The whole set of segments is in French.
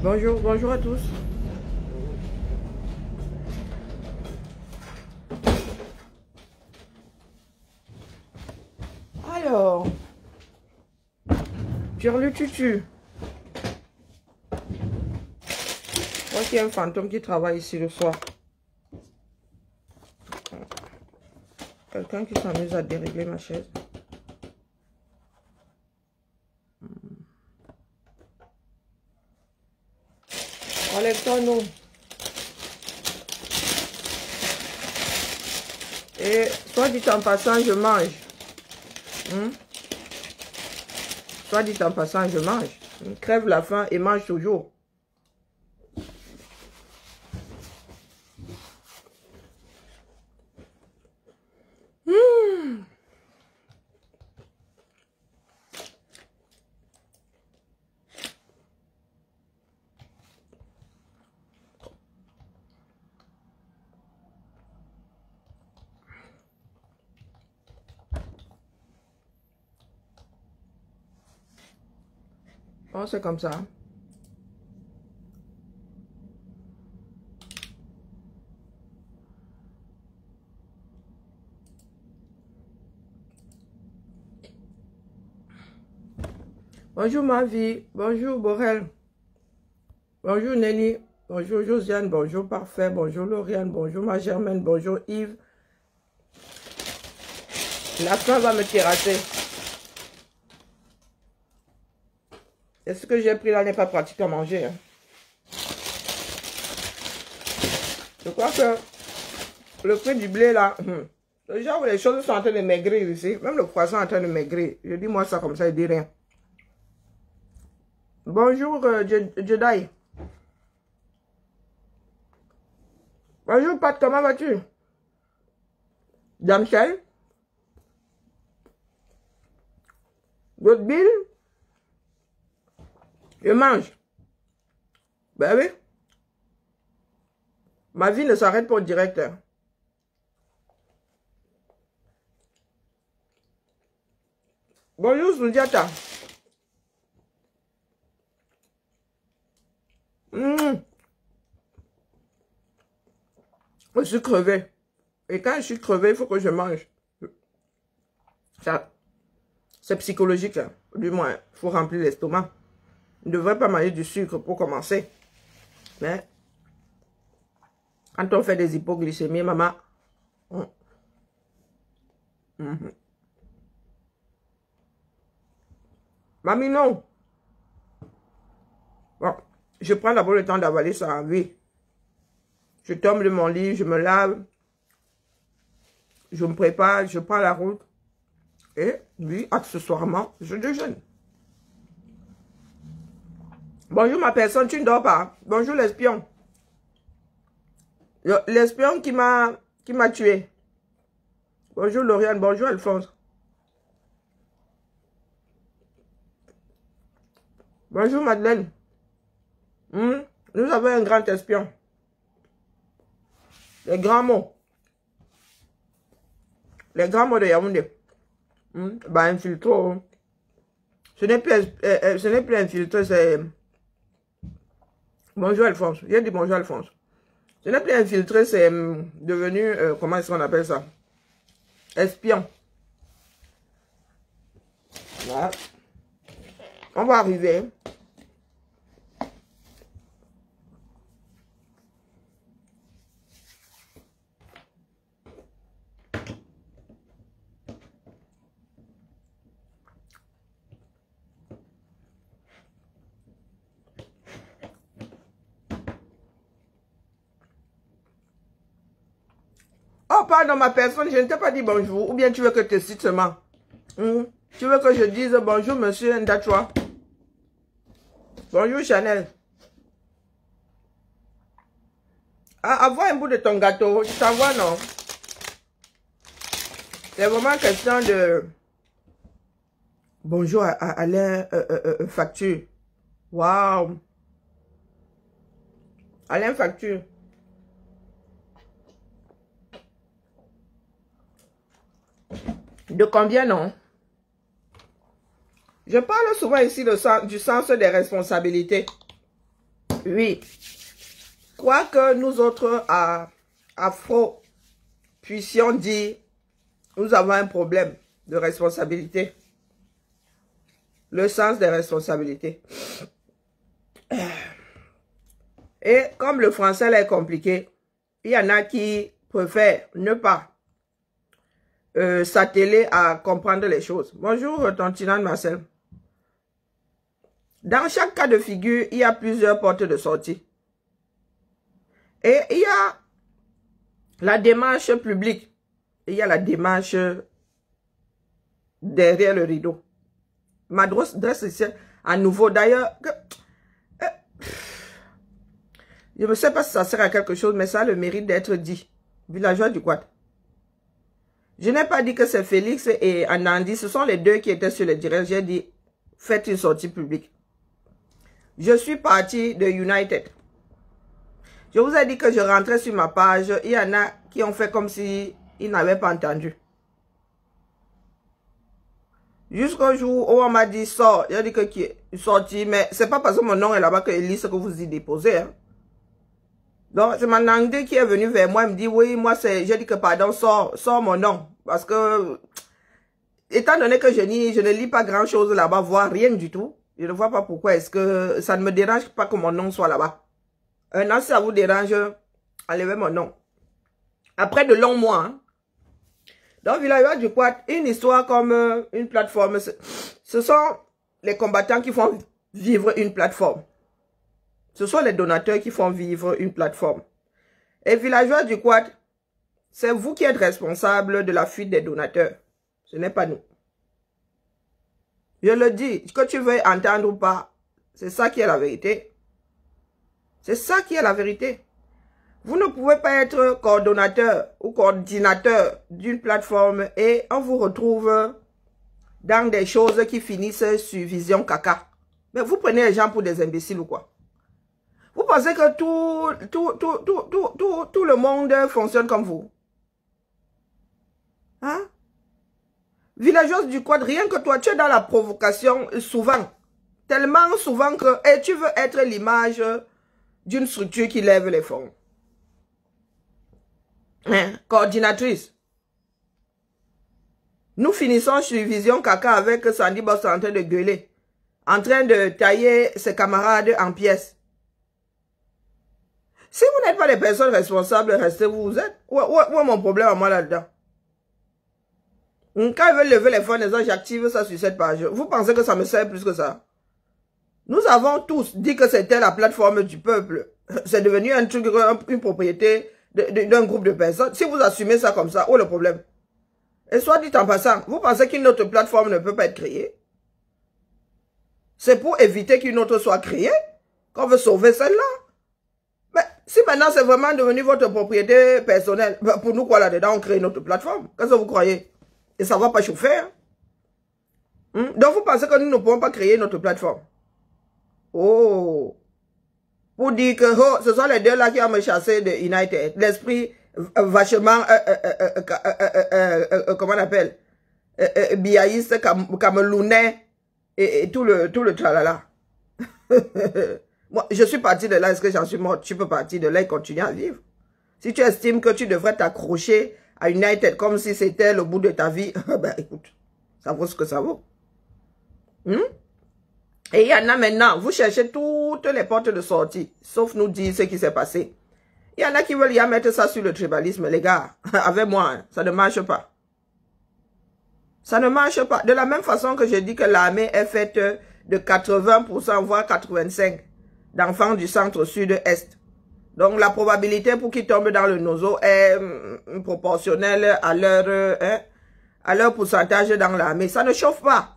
Bonjour, bonjour à tous. Alors, Turlututu. Je crois qu'il y a un fantôme qui travaille ici le soir. Quelqu'un qui s'amuse à dérégler ma chaise. Enlève-toi, nous. Et soit dit en passant, je mange. Soit dit en passant, je mange. Crève la faim et mange toujours. Oh, c'est comme ça. Bonjour ma vie, bonjour Borel, bonjour Nelly, bonjour Josiane, bonjour Parfait, bonjour Lauriane, bonjour ma Germaine, bonjour Yves. La faim va me terrasser. Et ce que j'ai pris là n'est pas pratique à manger. Hein. Je crois que le prix du blé là, déjà les choses sont en train de maigrir ici, même le poisson est en train de maigrir. Je dis moi ça comme ça, il dit rien. Bonjour Jedi. Bonjour Pat, comment vas-tu? Damchel? Votre bill? Je mange. Ben oui. Ma vie ne s'arrête pas au directeur. Bonjour Sundiata. Je suis crevé. Et quand je suis crevé, il faut que je mange. Ça, c'est psychologique. Hein. Du moins, il faut remplir l'estomac. On ne devrait pas manger du sucre pour commencer. Mais, quand on fait des hypoglycémies, maman... Mamie, non. Bon, je prends d'abord le temps d'avaler ça. Oui. Je tombe de mon lit, je me lave. Je me prépare, je prends la route. Et, oui, accessoirement, je déjeune. Bonjour ma personne, tu ne dors pas. Bonjour l'espion. L'espion qui m'a tué. Bonjour Lauriane, bonjour Alphonse. Bonjour Madeleine. Nous avons un grand espion. Les grands mots. Les grands mots de Yaoundé. Bah, infiltro. Ce n'est plus infiltré, c'est... Bonjour Alphonse. J'ai dit bonjour Alphonse. Ce n'est plus infiltré, c'est devenu... comment est-ce qu'on appelle ça? Espion. Voilà. On va arriver. Oh, pardon, ma personne, je ne t'ai pas dit bonjour. Ou bien tu veux que je te cite seulement. Tu veux que je dise bonjour, monsieur Ndachwa. Bonjour, Chanel. Ah, avoir un bout de ton gâteau. Je t'envoie, non? C'est vraiment question de... Bonjour, Alain Facture. Waouh. Alain Facture. De combien, non? Je parle souvent ici du sens des responsabilités. Oui. Quoi que nous autres, Afro, puissions dire, nous avons un problème de responsabilité. Le sens des responsabilités. Et comme le français là est compliqué, il y en a qui préfèrent ne pas s'atteler à comprendre les choses. Bonjour, Tontinane Marcel. Dans chaque cas de figure, il y a plusieurs portes de sortie. Et il y a la démarche publique. Et il y a la démarche derrière le rideau. Ma dresse ici, à nouveau, d'ailleurs, je ne sais pas si ça sert à quelque chose, mais ça a le mérite d'être dit. Villageois du Quad. Je n'ai pas dit que c'est Félix et Anandi, ce sont les deux qui étaient sur le direct. J'ai dit, faites une sortie publique. Je suis parti de United. Je vous ai dit que je rentrais sur ma page. Il y en a qui ont fait comme si ils n'avaient pas entendu. Jusqu'au jour où on m'a dit, sort. J'ai dit que qui est sorti, mais c'est pas parce que mon nom est là-bas que Elise que vous y déposez. Hein. Donc, c'est Manangde qui est venu vers moi, il me dit, oui, moi, c'est, j'ai dit que pardon, sors mon nom. Parce que, étant donné que je ne lis pas grand chose là-bas, voire rien du tout, je ne vois pas pourquoi est-ce que ça ne me dérange pas que mon nom soit là-bas. Si ça vous dérange, enlevez mon nom. Après de longs mois, hein. Donc, Villageois du Quad, une histoire comme une plateforme, ce sont les combattants qui font vivre une plateforme. Ce sont les donateurs qui font vivre une plateforme. Et Villageois du Quad, c'est vous qui êtes responsable de la fuite des donateurs. Ce n'est pas nous. Je le dis, que tu veux entendre ou pas, c'est ça qui est la vérité. C'est ça qui est la vérité. Vous ne pouvez pas être coordonnateur ou coordinateur d'une plateforme et on vous retrouve dans des choses qui finissent sur vision caca. Mais vous prenez les gens pour des imbéciles ou quoi? Vous pensez que tout le monde fonctionne comme vous? Hein? Villageoise du Quad, rien que toi, tu es dans la provocation souvent. Tellement souvent que tu veux être l'image d'une structure qui lève les fonds. Hein? Coordinatrice. Nous finissons sur Vision Caca avec Sandy Boss en train de gueuler. En train de tailler ses camarades en pièces. Si vous n'êtes pas des personnes responsables, restez où vous êtes. Où est mon problème à moi là-dedans? Quand ils veulent lever les fonds, j'active ça sur cette page. Vous pensez que ça me sert plus que ça? Nous avons tous dit que c'était la plateforme du peuple. C'est devenu un truc, une propriété d'un groupe de personnes. Si vous assumez ça comme ça, où est le problème? Et soit dit en passant, vous pensez qu'une autre plateforme ne peut pas être créée? C'est pour éviter qu'une autre soit créée qu'on veut sauver celle-là. Mais si maintenant c'est vraiment devenu votre propriété personnelle, pour nous quoi là-dedans, on crée une autre plateforme. Qu'est-ce que vous croyez? Et ça ne va pas chauffer. Hein? Donc vous pensez que nous ne pouvons pas créer notre plateforme? Oh! Pour dire que ce sont les deux là qui ont me chassé de United. L'esprit vachement, comment on appelle? Biaïste, camelounais et tout le tralala. Moi, je suis parti de là, est-ce que j'en suis mort? Tu peux partir de là et continuer à vivre. Si tu estimes que tu devrais t'accrocher à United comme si c'était le bout de ta vie, ben écoute, ça vaut ce que ça vaut. Et il y en a maintenant, vous cherchez toutes les portes de sortie, sauf nous dire ce qui s'est passé. Il y en a qui veulent y mettre ça sur le tribalisme, les gars, avec moi, hein, ça ne marche pas. Ça ne marche pas. De la même façon que je dis que l'armée est faite de 80%, voire 85% d'enfants du centre-sud-est. Donc la probabilité pour qu'ils tombent dans le nozo est proportionnelle à leur pourcentage dans l'armée. Ça ne chauffe pas.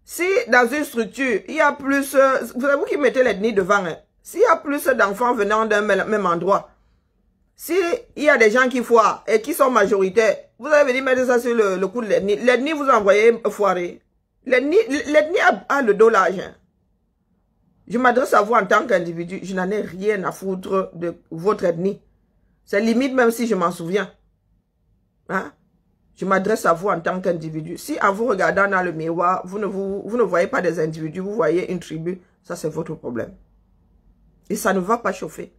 Si dans une structure, il y a plus, vous savez vous qui mettez l'ethnie devant, hein, s'il y a plus d'enfants venant d'un même endroit, s'il y a des gens qui foirent et qui sont majoritaires, vous allez venir mettre ça sur le coup de l'ethnie. L'ethnie vous envoyez foirer. L'ethnie a le dos large. Hein. Je m'adresse à vous en tant qu'individu. Je n'en ai rien à foutre de votre ethnie. C'est limite même si je m'en souviens. Hein? Je m'adresse à vous en tant qu'individu. Si en vous regardant dans le miroir, vous ne voyez pas des individus, vous voyez une tribu, ça c'est votre problème. Et ça ne va pas chauffer.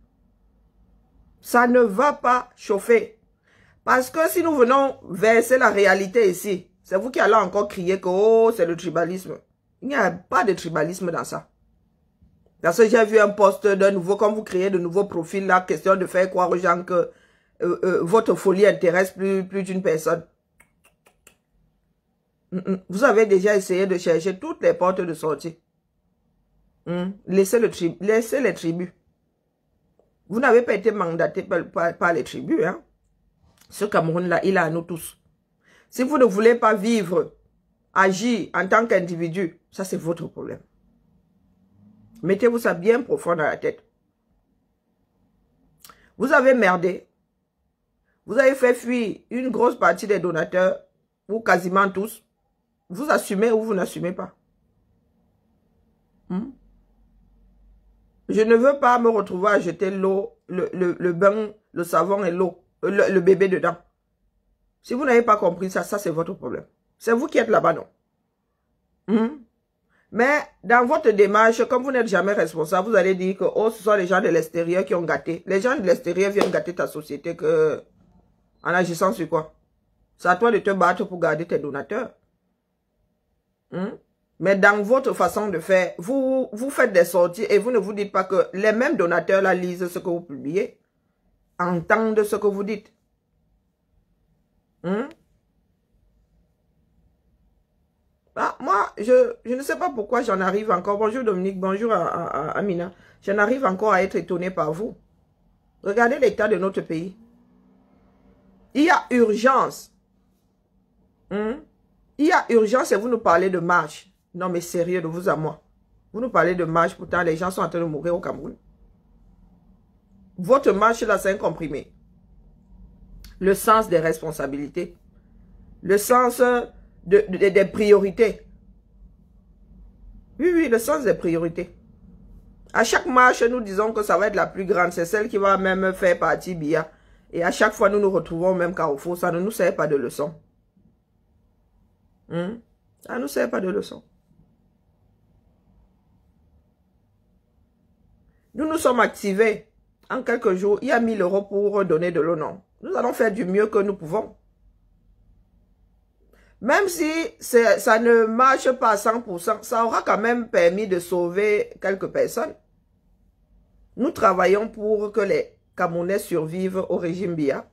Ça ne va pas chauffer. Parce que si nous venons verser la réalité ici, c'est vous qui allez encore crier que oh, c'est le tribalisme. Il n'y a pas de tribalisme dans ça. Parce que j'ai vu un post d'un nouveau, comme vous créez de nouveaux profils, là, question de faire croire aux gens que votre folie intéresse plus d'une personne. Vous avez déjà essayé de chercher toutes les portes de sortie. Laissez les tribus. Vous n'avez pas été mandaté par les tribus. Hein? Ce Cameroun-là, il est à nous tous. Si vous ne voulez pas vivre, agir en tant qu'individu, ça c'est votre problème. Mettez-vous ça bien profond dans la tête. Vous avez merdé. Vous avez fait fuir une grosse partie des donateurs, ou quasiment tous. Vous assumez ou vous n'assumez pas. Je ne veux pas me retrouver à jeter l'eau, le bain, le savon et l'eau, le bébé dedans. Si vous n'avez pas compris ça, ça c'est votre problème. C'est vous qui êtes là-bas, non? Mais dans votre démarche, comme vous n'êtes jamais responsable, vous allez dire que oh, ce sont les gens de l'extérieur qui ont gâté. Les gens de l'extérieur viennent gâter ta société que, en agissant sur quoi? C'est à toi de te battre pour garder tes donateurs. Mais dans votre façon de faire, vous faites des sorties et vous ne vous dites pas que les mêmes donateurs là lisent ce que vous publiez, entendent ce que vous dites. Moi, je ne sais pas pourquoi j'en arrive encore. Bonjour Dominique, bonjour à Amina. J'en arrive encore à être étonné par vous. Regardez l'état de notre pays. Il y a urgence. Il y a urgence et vous nous parlez de marche. Non mais sérieux, de vous à moi. Vous nous parlez de marche, pourtant les gens sont en train de mourir au Cameroun. Votre marche là, c'est un comprimé. Le sens des responsabilités. Le sens des priorités. Oui, le sens des priorités. À chaque marche, nous disons que ça va être la plus grande. C'est celle qui va même faire partie BIA. Et à chaque fois, nous nous retrouvons au même carrefour. Ça ne nous sert pas de leçon. Ça ne nous sert pas de leçon. Nous nous sommes activés. En quelques jours, il y a 1000 € pour donner de l'eau, non. Nous allons faire du mieux que nous pouvons. Même si ça ne marche pas à 100%, ça aura quand même permis de sauver quelques personnes. Nous travaillons pour que les Camerounais survivent au régime BIA.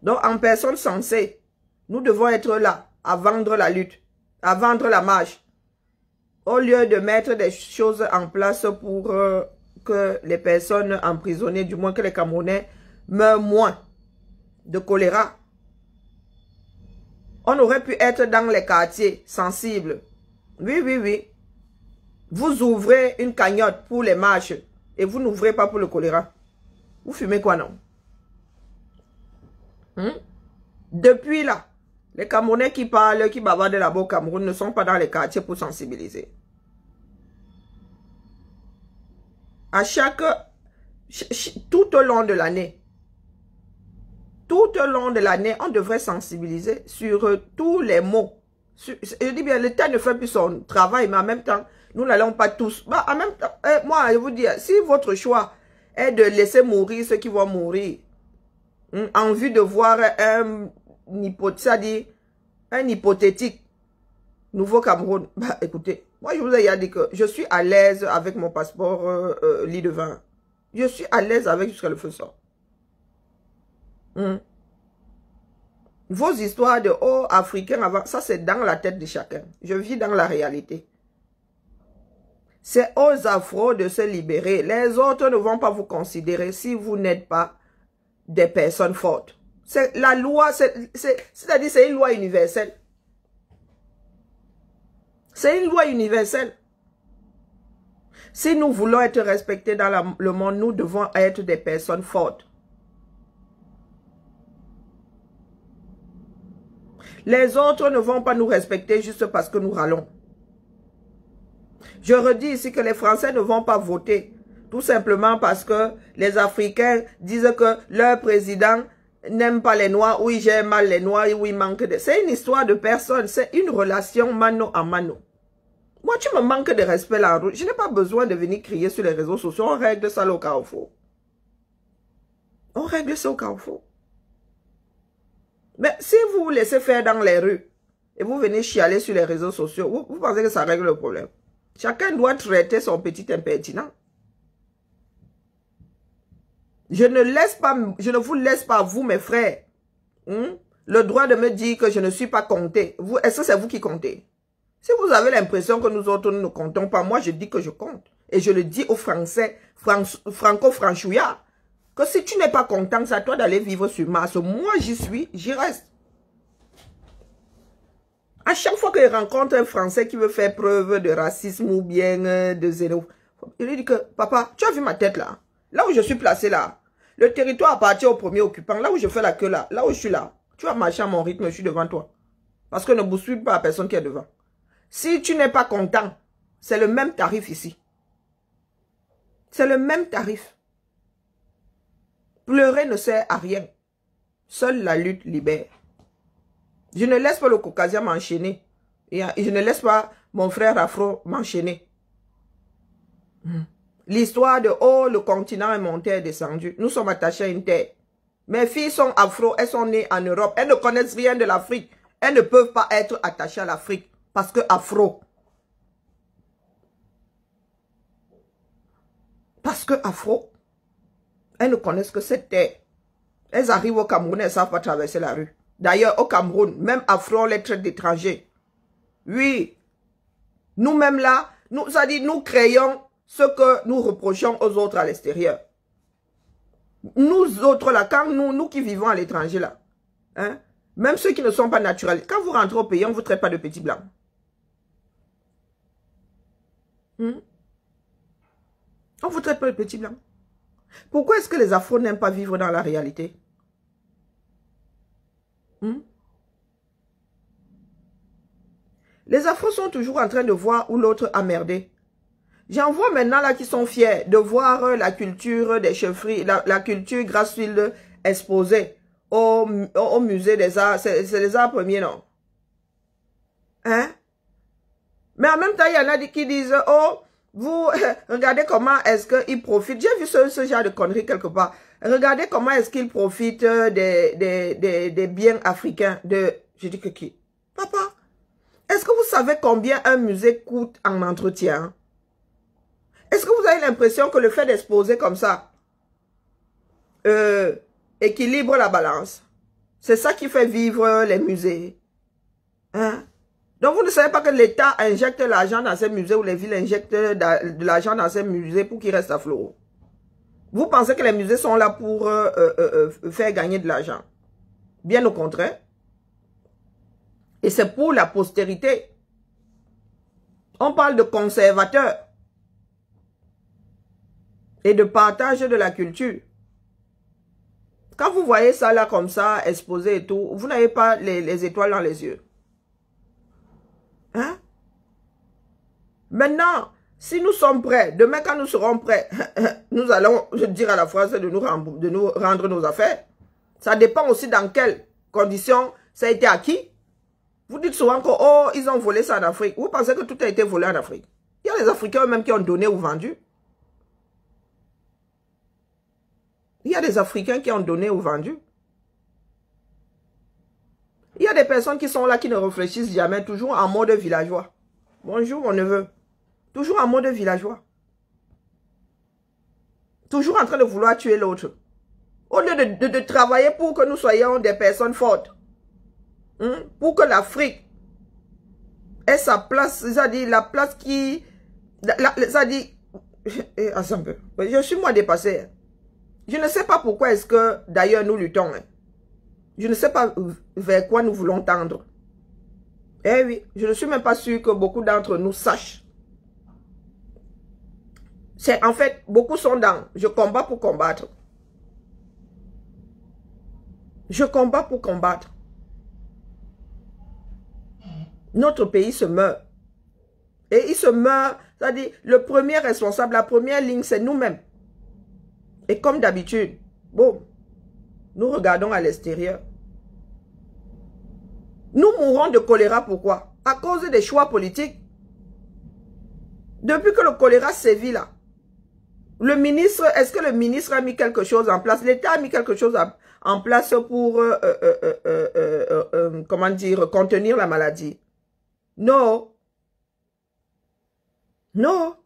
Donc, en personne sensée, nous devons être là, à vendre la lutte, à vendre la marche, au lieu de mettre des choses en place pour que les personnes emprisonnées, du moins que les Camerounais, meurent moins de choléra. On aurait pu être dans les quartiers sensibles. Oui. Vous ouvrez une cagnotte pour les marches et vous n'ouvrez pas pour le choléra. Vous fumez quoi, non? Depuis là, les Camerounais qui parlent, qui bavardent là-bas au Cameroun ne sont pas dans les quartiers pour sensibiliser. À tout au long de l'année, on devrait sensibiliser sur tous les mots. Je dis bien, l'État ne fait plus son travail, mais en même temps, nous n'allons pas tous. En même temps, moi, je vous dis, si votre choix est de laisser mourir ceux qui vont mourir, en vue de voir un hypothétique nouveau Cameroun, écoutez, moi, je vous ai dit que je suis à l'aise avec mon passeport lit de vin. Je suis à l'aise avec jusqu'à le feu sort. Vos histoires de oh, africains avant, ça c'est dans la tête de chacun. Je vis dans la réalité. C'est aux Afro de se libérer. Les autres ne vont pas vous considérer si vous n'êtes pas des personnes fortes. C'est la loi, c'est-à-dire c'est une loi universelle. C'est une loi universelle. Si nous voulons être respectés dans le monde, nous devons être des personnes fortes. Les autres ne vont pas nous respecter juste parce que nous râlons. Je redis ici que les Français ne vont pas voter tout simplement parce que les Africains disent que leur président n'aime pas les Noirs, ou il gère mal les Noirs, ou il manque de... C'est une histoire de personne, c'est une relation mano à mano. Moi, tu me manques de respect là. Je n'ai pas besoin de venir crier sur les réseaux sociaux. On règle ça là au Carrefour. On règle ça au Carrefour. Mais si vous vous laissez faire dans les rues et vous venez chialer sur les réseaux sociaux, vous pensez que ça règle le problème? Chacun doit traiter son petit impertinent. Je ne vous laisse pas, vous mes frères, le droit de me dire que je ne suis pas compté. Est-ce que c'est vous qui comptez? Si vous avez l'impression que nous autres nous ne comptons pas, moi je dis que je compte. Et je le dis aux Français, franco-franchouillards, que si tu n'es pas content, c'est à toi d'aller vivre sur Mars. Moi j'y suis, j'y reste. À chaque fois que je rencontre un Français qui veut faire preuve de racisme ou bien de xénophobie, je lui dis que, papa, tu as vu ma tête là? Là où je suis placé là, le territoire appartient au premier occupant. Là où je fais la queue là, là où je suis là, tu vas marcher à mon rythme, je suis devant toi. Parce que ne bouscule pas la personne qui est devant. Si tu n'es pas content, c'est le même tarif ici. C'est le même tarif. Pleurer ne sert à rien. Seule la lutte libère. Je ne laisse pas le Caucasien m'enchaîner. Et je ne laisse pas mon frère Afro m'enchaîner. L'histoire de « Oh, le continent est monté et descendu ». Nous sommes attachés à une terre. Mes filles sont afro, elles sont nées en Europe. Elles ne connaissent rien de l'Afrique. Elles ne peuvent pas être attachées à l'Afrique. Parce que afro. Parce que afro. Elles ne connaissent que cette terre. Elles arrivent au Cameroun, elles ne savent pas traverser la rue. D'ailleurs, au Cameroun, même afro, on les traite d'étrangers. Oui. Nous-mêmes là, nous créons ce que nous reprochons aux autres à l'extérieur. Nous autres là, quand nous qui vivons à l'étranger là, hein, même ceux qui ne sont pas naturels, quand vous rentrez au pays, on ne vous traite pas de petits blancs. On ne vous traite pas de petits blancs. Pourquoi est-ce que les Afros n'aiment pas vivre dans la réalité? Les Afros sont toujours en train de voir où l'autre a merdé. J'en vois maintenant là qui sont fiers de voir la culture des chefferies, la culture Grassfield exposée au musée des arts. C'est les arts premiers, non? Hein? Mais en même temps, il y en a qui disent, oh, vous, regardez comment est-ce qu'ils profitent. J'ai vu ce genre de conneries quelque part. Regardez comment est-ce qu'ils profitent des biens africains. Je dis que qui? Papa, est-ce que vous savez combien un musée coûte en entretien? Est-ce que vous avez l'impression que le fait d'exposer comme ça équilibre la balance? C'est ça qui fait vivre les musées. Hein? Donc vous ne savez pas que l'État injecte l'argent dans ces musées ou les villes injectent de l'argent dans ces musées pour qu'ils restent à flot. Vous pensez que les musées sont là pour faire gagner de l'argent? Bien au contraire. Et c'est pour la postérité. On parle de conservateurs. Et de partage de la culture. Quand vous voyez ça là comme ça, exposé et tout, vous n'avez pas les étoiles dans les yeux. Hein? Maintenant, si nous sommes prêts, demain quand nous serons prêts, nous allons, je dire à la phrase, de nous rendre nos affaires. Ça dépend aussi dans quelles conditions ça a été acquis. Vous dites souvent que, oh, ils ont volé ça en Afrique. Vous pensez que tout a été volé en Afrique? Il y a les Africains eux-mêmes qui ont donné ou vendu. Il y a des Africains qui ont donné ou vendu. Il y a des personnes qui sont là, qui ne réfléchissent jamais, toujours en mode villageois. Bonjour mon neveu. Toujours en mode villageois. Toujours en train de vouloir tuer l'autre. Au lieu de travailler pour que nous soyons des personnes fortes. Pour que l'Afrique ait sa place, c'est-à-dire la place qui... C'est-à-dire... Je suis moi dépassé. Je ne sais pas pourquoi est-ce que, d'ailleurs, nous luttons. Je ne sais pas vers quoi nous voulons tendre. Eh oui, je ne suis même pas sûr que beaucoup d'entre nous sachent. En fait, beaucoup sont dans « je combats pour combattre ». Je combats pour combattre. Notre pays se meurt. Et il se meurt, c'est-à-dire, le premier responsable, la première ligne, c'est nous-mêmes. Et comme d'habitude, bon, nous regardons à l'extérieur. Nous mourrons de choléra, pourquoi? À cause des choix politiques. Depuis que le choléra sévit là, le ministre, est-ce que le ministre a mis quelque chose en place? L'État a mis quelque chose en place pour, comment dire, contenir la maladie? Non. Non.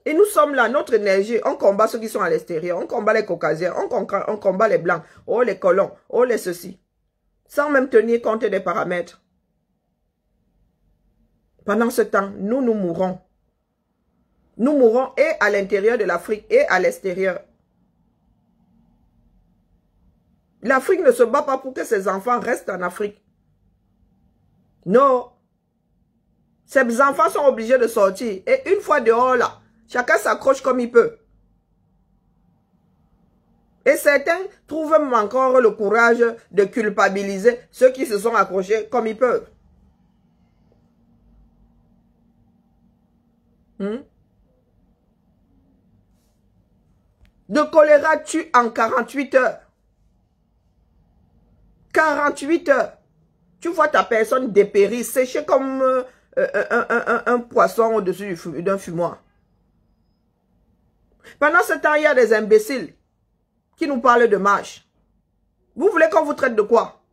Et nous sommes là, notre énergie, on combat ceux qui sont à l'extérieur, on combat les caucasiens, on combat les blancs, oh les colons, oh les ceci, sans même tenir compte des paramètres. Pendant ce temps, nous mourrons. Nous mourrons et à l'intérieur de l'Afrique et à l'extérieur. L'Afrique ne se bat pas pour que ses enfants restent en Afrique. Non. Ces enfants sont obligés de sortir. Et une fois dehors là, chacun s'accroche comme il peut. Et certains trouvent même encore le courage de culpabiliser ceux qui se sont accrochés comme ils peuvent. Le choléra tue en 48 heures. 48 heures. Tu vois ta personne dépérir, séchée comme un poisson au-dessus d'un fumoir. Pendant ce temps, il y a des imbéciles qui nous parlent de marche. Vous voulez qu'on vous traite de quoi?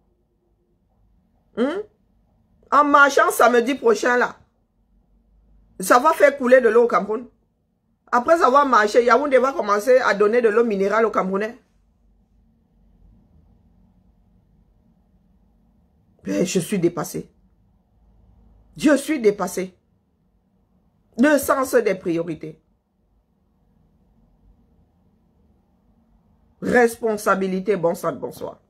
En marchant samedi prochain, là, ça va faire couler de l'eau au Cameroun. Après avoir marché, Yaoundé va commencer à donner de l'eau minérale aux Camerounais. Mais je suis dépassé. Je suis dépassé. Le sens des priorités. Responsabilité, bon sang, bonsoir.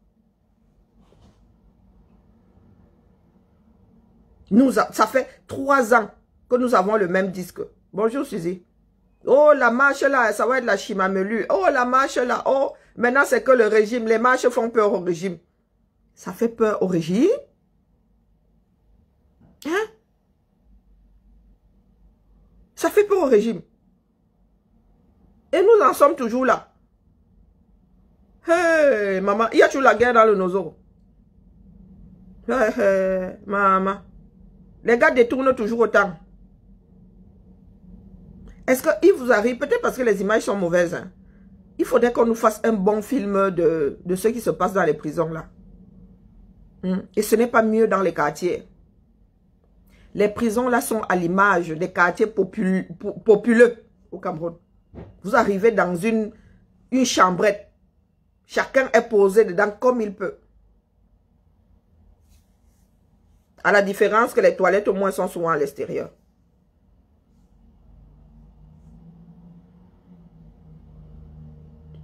Ça fait 3 ans que nous avons le même disque. Bonjour Suzy. Oh, la marche là, ça va être la chimamelu. Oh, la marche là, oh, maintenant c'est que le régime. Les marches font peur au régime. Ça fait peur au régime? Hein? Ça fait peur au régime. Et nous en sommes toujours là. Hey, maman, il y a toujours la guerre dans le nozo. Hey, hey, maman. Les gars détournent toujours autant. Est-ce qu'il vous arrive, peut-être parce que les images sont mauvaises, hein, il faudrait qu'on nous fasse un bon film de ce qui se passe dans les prisons là. Et ce n'est pas mieux dans les quartiers. Les prisons là sont à l'image des quartiers populeux au Cameroun. Vous arrivez dans une chambrette. Chacun est posé dedans comme il peut. À la différence que les toilettes au moins sont souvent à l'extérieur.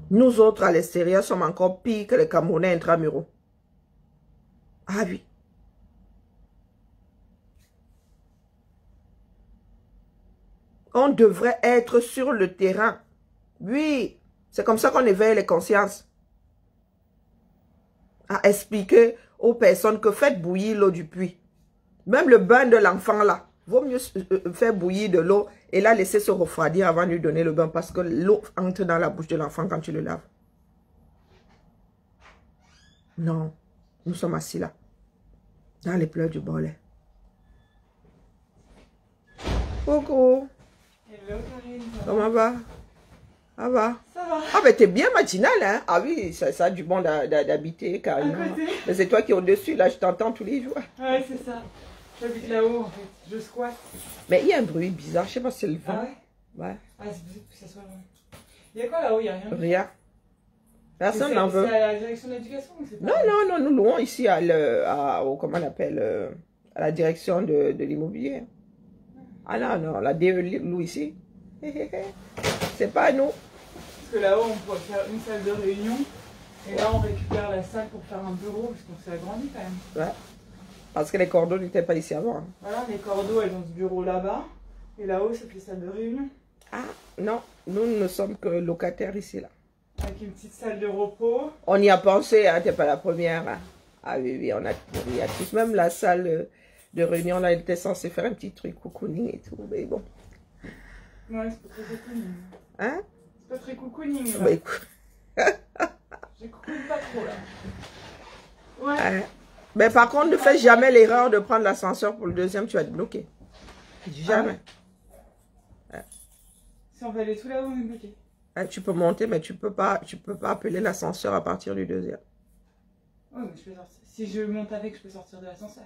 Nous autres à l'extérieur sommes encore pires que les Camerounais intramuraux. Ah oui. On devrait être sur le terrain. Oui, c'est comme ça qu'on éveille les consciences. À expliquer aux personnes que faites bouillir l'eau du puits. Même le bain de l'enfant là, vaut mieux faire bouillir de l'eau et la laisser se refroidir avant de lui donner le bain parce que l'eau entre dans la bouche de l'enfant quand tu le laves. Non, nous sommes assis là, dans les pleurs du Borlais. Coucou. Hello, Karine. Comment va? Ça va? Ça va. Ah ben t'es bien matinale, hein? Ah oui, ça a du bon d'habiter carrément. Mais c'est toi qui es au-dessus, là, je t'entends tous les jours. Ouais, c'est ça. J'habite là-haut, en fait. Je squatte. Mais il y a un bruit bizarre, je sais pas si c'est le vent. Ah ouais? Ouais. Ah, c'est possible que ça soit... Il y a quoi là-haut? Il n'y a rien. Rien. Personne n'en veut. C'est à la direction de l'éducation ou c'est pas... Non, nous louons ici comment on appelle, à la direction de l'immobilier. Ah non, la DE loue ici. C'est pas à nous. Parce que là-haut, on pourrait faire une salle de réunion. Et là, on récupère la salle pour faire un bureau, parce qu'on s'est agrandi quand même. Ouais. Parce que les cordeaux n'étaient pas ici avant. Hein. Voilà, les cordeaux, elles ont ce bureau là-bas. Et là-haut, ça fait salle de réunion. Ah, non, nous ne sommes que locataires ici, là. Avec une petite salle de repos. On y a pensé, hein, t'es pas la première. Hein. Ah oui, on y a tous. Même la salle de réunion, là, elle était censée faire un petit truc cocooning et tout, mais bon. Ouais, c'est pas très cocooning. Hein? C'est pas très cocooning, là. Bah, écoute. J'écoute pas trop, là. Ouais. Mais par contre, ne fais jamais l'erreur de prendre l'ascenseur pour le deuxième, tu vas être bloqué. Jamais. Si on veut aller tout là-haut, on est bloqué. Tu peux monter, mais tu peux pas appeler l'ascenseur à partir du deuxième. Oui, mais je peux sortir. Si je monte avec, je peux sortir de l'ascenseur.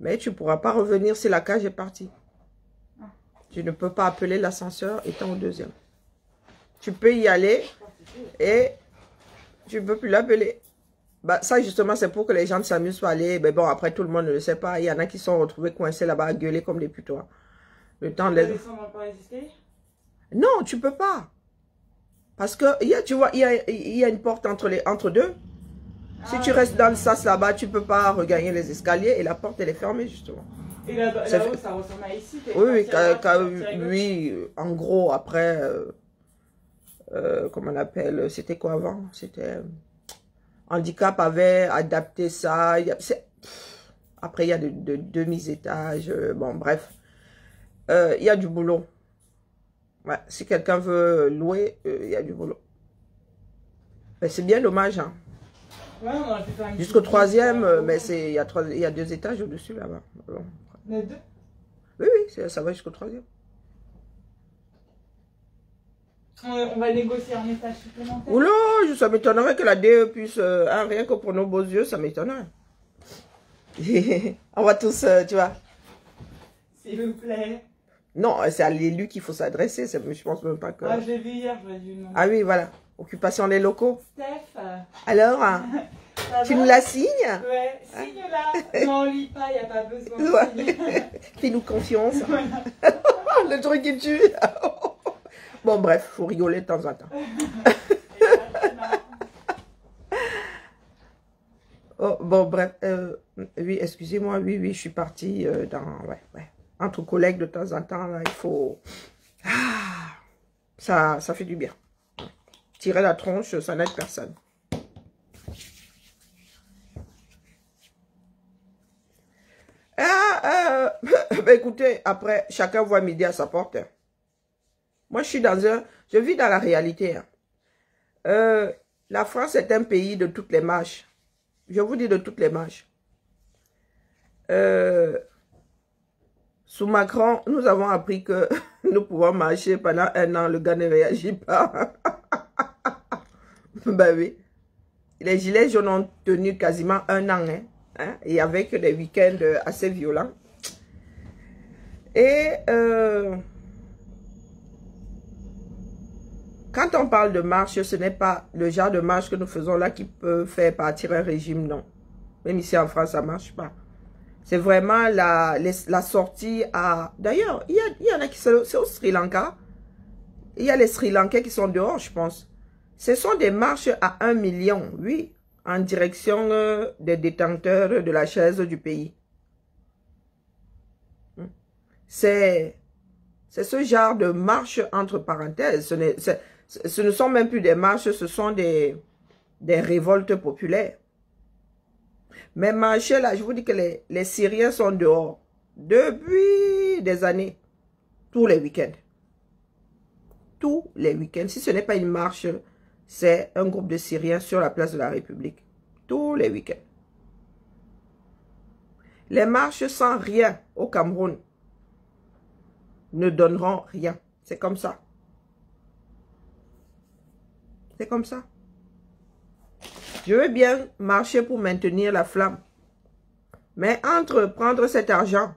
Mais tu ne pourras pas revenir si la cage est partie. Ah. Tu ne peux pas appeler l'ascenseur étant au deuxième. Tu peux y aller et tu ne peux plus l'appeler. Bah, ça, justement, c'est pour que les gens ne s'amusent pas à aller. Mais bon, après, tout le monde ne le sait pas. Il y en a qui sont retrouvés coincés là-bas à gueuler comme des putois. Le temps de les... descendre par les escaliers? Non, tu ne peux pas. Parce que, tu vois, il y a une porte entre deux. Si tu restes dans le sas là-bas, tu ne peux pas regagner les escaliers et la porte, elle est fermée, justement. Et là-haut, ça ressemble à ici? Oui, oui, en gros, après, comment on appelle, c'était quoi avant? C'était... Handicap avait adapté ça. Après, il y a de demi-étages. Bon, bref. Il y a du boulot. Ouais, si quelqu'un veut louer, il y a du boulot. Mais c'est bien dommage, hein. Ouais, on aurait pu faire une Jusqu'au troisième, mais il y a 2 étages au-dessus là-bas. Bon. Il y en a 2? Oui, oui, ça va jusqu'au troisième. On va négocier un étage supplémentaire. Oula, ça m'étonnerait que la DE puisse, rien que pour nos beaux yeux, ça m'étonnerait. On va tous, tu vois. S'il vous plaît. Non, c'est à l'élu qu'il faut s'adresser, je pense même pas que... Ah, je l'ai vu hier, j'aurais dû demander. Ah oui, voilà. Occupation des locaux. Steph. Alors, tu nous la signes? Ouais, signe-la. Non, lis pas, il n'y a pas besoin. Ouais. Fais-nous confiance. Le truc qui tue. Bon, bref, faut rigoler de temps en temps. Oh, bon, bref. Oui, excusez-moi. Oui, je suis partie dans... Ouais. Entre collègues, de temps en temps, là, il faut... Ça fait du bien. Tirer la tronche, ça n'aide personne. Ben écoutez, après, chacun voit midi à sa porte. Moi, je vis dans la réalité. La France est un pays de toutes les marches. Je vous dis de toutes les marches. Sous Macron, nous avons appris que nous pouvons marcher pendant 1 an. Le gars ne réagit pas. Ben oui. Les gilets jaunes ont tenu quasiment 1 an. Et avec des week-ends assez violents. Et quand on parle de marche, ce n'est pas le genre de marche que nous faisons là qui peut faire partir un régime, non. Même ici en France, ça ne marche pas. C'est vraiment la sortie à... D'ailleurs, il y en a qui sont... C'est au Sri Lanka. Il y a les Sri Lankais qui sont dehors, je pense. Ce sont des marches à 1 million, oui, en direction des détenteurs de la chaise du pays. C'est ce genre de marche entre parenthèses. Ce ne sont même plus des marches, ce sont des révoltes populaires. Mais marcher là, je vous dis que les Syriens sont dehors depuis des années, tous les week-ends. Tous les week-ends. Si ce n'est pas une marche, c'est un groupe de Syriens sur la place de la République. Tous les week-ends. Les marches sans rien au Cameroun ne donneront rien. C'est comme ça. C'est comme ça. Je veux bien marcher pour maintenir la flamme. Mais entre prendre cet argent,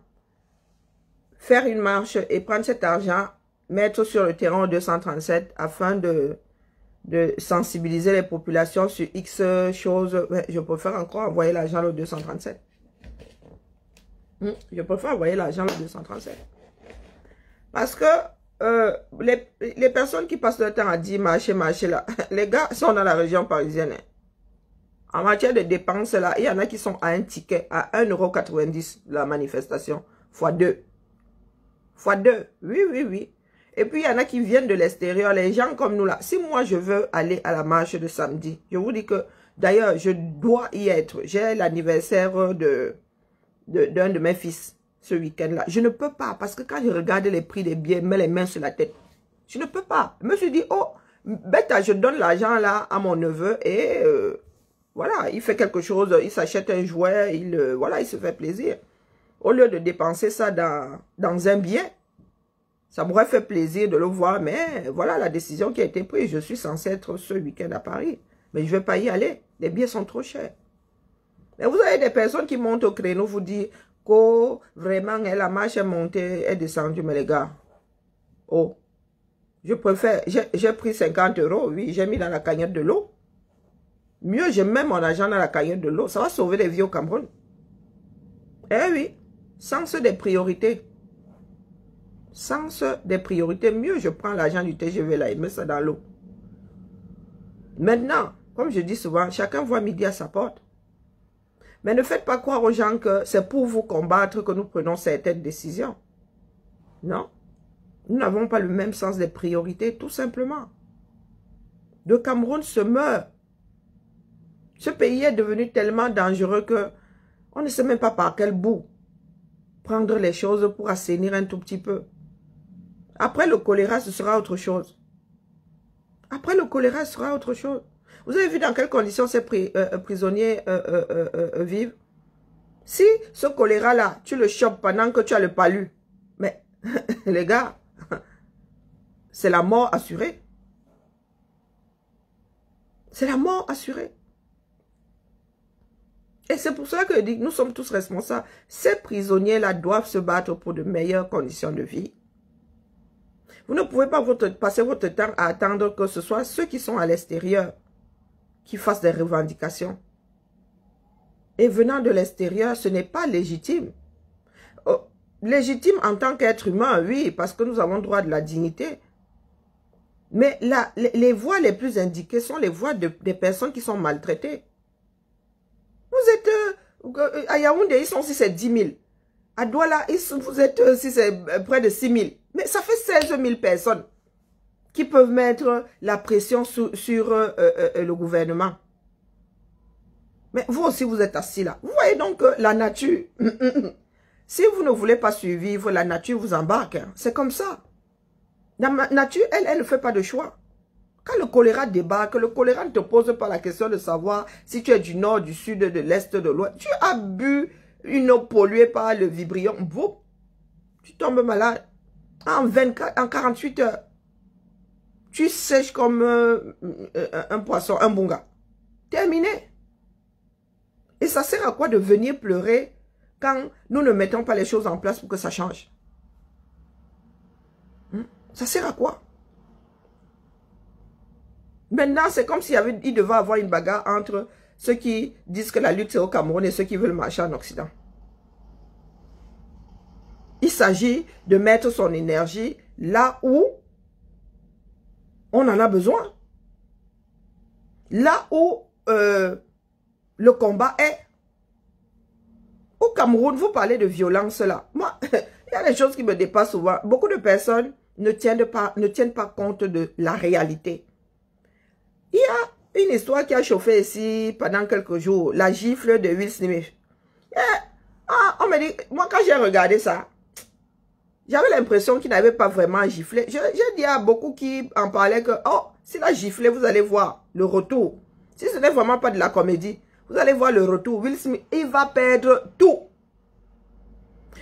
faire une marche et prendre cet argent, mettre sur le terrain au 237 afin de sensibiliser les populations sur X choses, je préfère encore envoyer l'argent au 237. Je préfère envoyer l'argent au 237. Parce que les personnes qui passent leur temps à dire marcher là, les gars sont dans la région parisienne. En matière de dépenses, là, il y en a qui sont à un ticket, à 1,90 € la manifestation, x2. x2, oui. Et puis, il y en a qui viennent de l'extérieur, les gens comme nous là. Si moi, je veux aller à la marche de samedi, je vous dis que, d'ailleurs, je dois y être. J'ai l'anniversaire d'un de mes fils ce week-end-là. Je ne peux pas, parce que quand je regarde les prix des billets, je mets les mains sur la tête. Je ne peux pas. Je me suis dit, oh, bête, je donne l'argent là à mon neveu et Voilà, il fait quelque chose, il s'achète un jouet, voilà, il se fait plaisir. Au lieu de dépenser ça dans un bien, ça m'aurait fait plaisir de le voir, mais voilà la décision qui a été prise. Je suis censée être ce week-end à Paris, mais je ne vais pas y aller. Les billets sont trop chers. Mais vous avez des personnes qui montent au créneau, vous disent que vraiment la marche est montée, est descendue, mais les gars, oh, je préfère, j'ai pris 50 €, oui, j'ai mis dans la cagnotte de l'eau. Mieux, je mets mon argent dans la cagnotte de l'eau, ça va sauver les vies au Cameroun. Eh oui, sens des priorités. Sens des priorités, mieux je prends l'argent du TGV là et mets ça dans l'eau. Maintenant, comme je dis souvent, chacun voit midi à sa porte. Mais ne faites pas croire aux gens que c'est pour vous combattre que nous prenons certaines décisions. Non. Nous n'avons pas le même sens des priorités, tout simplement. Le Cameroun se meurt. Ce pays est devenu tellement dangereux que on ne sait même pas par quel bout prendre les choses pour assainir un tout petit peu. Après le choléra, ce sera autre chose. Après le choléra, ce sera autre chose. Vous avez vu dans quelles conditions ces prisonniers vivent? Si ce choléra-là, tu le chopes pendant que tu as le palu, mais les gars, c'est la mort assurée. C'est la mort assurée. Et c'est pour cela que je dis que nous sommes tous responsables. Ces prisonniers-là doivent se battre pour de meilleures conditions de vie. Vous ne pouvez pas passer votre temps à attendre que ce soit ceux qui sont à l'extérieur qui fassent des revendications. Et venant de l'extérieur, ce n'est pas légitime. Légitime en tant qu'être humain, oui, parce que nous avons droit de la dignité. Mais là, les voix les plus indiquées sont les voix des personnes qui sont maltraitées. Vous êtes à Yaoundé, ils sont si c'est 10 000. À Douala, vous êtes si c'est près de 6 000. Mais ça fait 16 000 personnes qui peuvent mettre la pression sur le gouvernement. Mais vous aussi, vous êtes assis là. Vous voyez donc la nature. Si vous ne voulez pas survivre, la nature vous embarque. Hein. C'est comme ça. La nature, elle ne fait pas de choix. Quand le choléra débarque, le choléra ne te pose pas la question de savoir si tu es du nord, du sud, de l'est, de l'ouest. Tu as bu une eau polluée par le vibrion. Boum, tu tombes malade. En 48 heures, tu sèches comme un poisson, un bunga. Terminé. Et ça sert à quoi de venir pleurer quand nous ne mettons pas les choses en place pour que ça change? Ça sert à quoi? Maintenant, c'est comme s'il devait avoir une bagarre entre ceux qui disent que la lutte c'est au Cameroun et ceux qui veulent marcher en Occident. Il s'agit de mettre son énergie là où on en a besoin. Là où le combat est. Au Cameroun, vous parlez de violence là. Moi, il y a des choses qui me dépassent souvent. Beaucoup de personnes ne tiennent pas compte de la réalité. Il y a une histoire qui a chauffé ici pendant quelques jours. La gifle de Will Smith. On me dit, moi quand j'ai regardé ça, j'avais l'impression qu'il n'avait pas vraiment giflé. J'ai dit à beaucoup qui en parlaient que, oh, s'il a giflé, vous allez voir le retour. Si ce n'est vraiment pas de la comédie, vous allez voir le retour. Will Smith, il va perdre tout.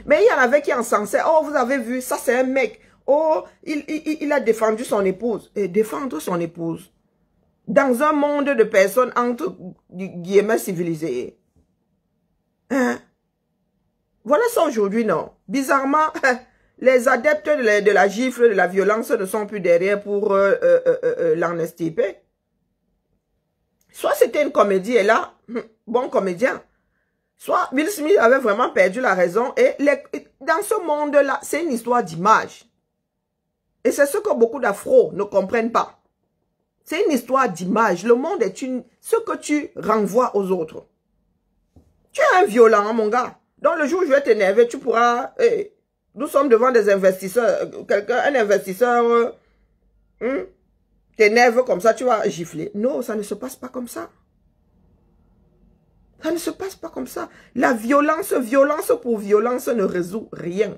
Mais il y en avait qui encensaient, oh, vous avez vu, ça c'est un mec. Oh, il a défendu son épouse. Et défendre son épouse dans un monde de personnes entre guillemets civilisées. Hein? Voilà ça aujourd'hui, non? Bizarrement, les adeptes de la gifle, de la violence ne sont plus derrière pour l'en extirper. Soit c'était une comédie et là, bon comédien. Soit Will Smith avait vraiment perdu la raison et dans ce monde-là, c'est une histoire d'image. Et c'est ce que beaucoup d'afros ne comprennent pas. C'est une histoire d'image. Le monde est ce que tu renvoies aux autres. Tu es un violent, hein, mon gars. Donc le jour où je vais t'énerver, tu pourras... nous sommes devant des investisseurs. Un investisseur t'énerve comme ça, tu vas gifler. Non, ça ne se passe pas comme ça. Ça ne se passe pas comme ça. La violence pour violence ne résout rien.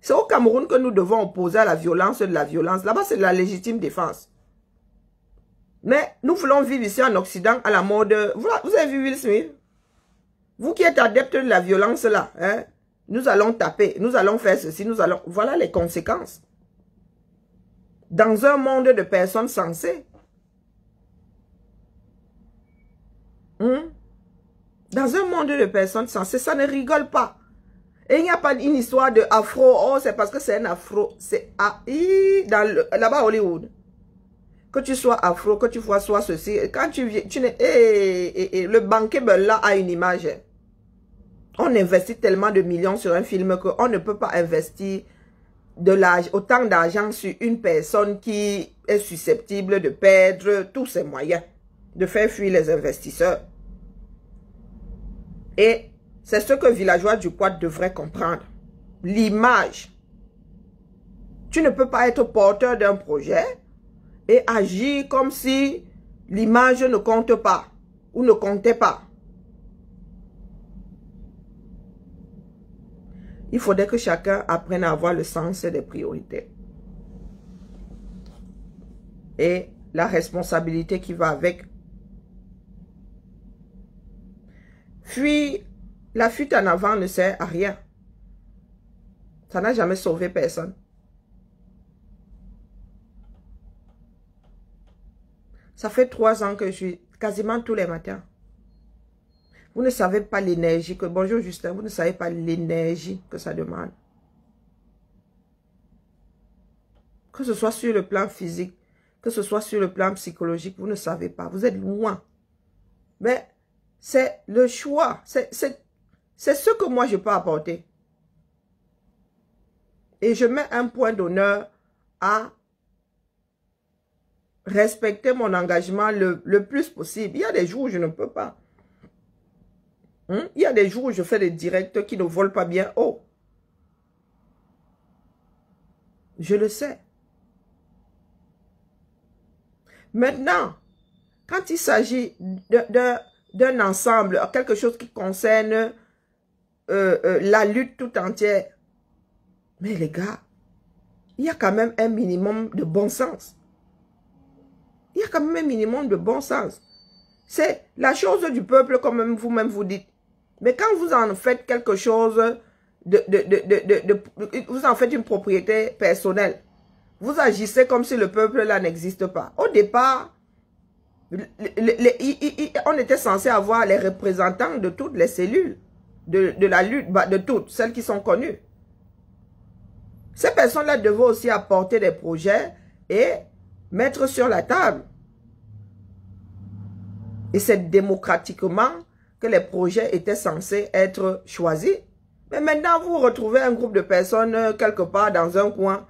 C'est au Cameroun que nous devons opposer à la violence de la violence. Là-bas, c'est de la légitime défense. Mais nous voulons vivre ici en Occident à la mode. Vous avez vu Will Smith? Vous qui êtes adepte de la violence là, hein? Nous allons taper, nous allons faire ceci, nous allons... Voilà les conséquences. Dans un monde de personnes sensées. Dans un monde de personnes sensées, ça ne rigole pas. Et il n'y a pas une histoire de afro. Oh, c'est parce que c'est un afro. C'est là-bas à Hollywood. Que tu sois afro, que tu sois ceci. Quand tu viens, le bankable là a une image. On investit tellement de millions sur un film qu'on ne peut pas investir autant d'argent sur une personne qui est susceptible de perdre tous ses moyens, de faire fuir les investisseurs. Et c'est ce que Villageois du Quad devrait comprendre. L'image. Tu ne peux pas être porteur d'un projet et agir comme si l'image ne compte pas ou ne comptait pas. Il faudrait que chacun apprenne à avoir le sens des priorités. Et la responsabilité qui va avec. La fuite en avant ne sert à rien. Ça n'a jamais sauvé personne. Ça fait 3 ans que je suis quasiment tous les matins. Vous ne savez pas l'énergie que... Bonjour Justin, vous ne savez pas l'énergie que ça demande. Que ce soit sur le plan physique, que ce soit sur le plan psychologique, vous ne savez pas. Vous êtes loin. Mais c'est le choix. C'est ce que moi je peux apporter. Et je mets un point d'honneur à respecter mon engagement le plus possible. Il y a des jours où je ne peux pas. Il y a des jours où je fais des directs qui ne volent pas bien haut. Je le sais. Maintenant, quand il s'agit d'un ensemble, quelque chose qui concerne la lutte tout entière, mais les gars, il y a quand même un minimum de bon sens. Il y a quand même un minimum de bon sens. C'est la chose du peuple, comme vous-même vous dites. Mais quand vous en faites quelque chose, vous en faites une propriété personnelle, vous agissez comme si le peuple là n'existe pas. Au départ, on était censé avoir les représentants de toutes les cellules de la lutte, de toutes, celles qui sont connues. Ces personnes-là devaient aussi apporter des projets et mettre sur la table. Et c'est démocratiquement que les projets étaient censés être choisis. Mais maintenant, vous retrouvez un groupe de personnes quelque part dans un coin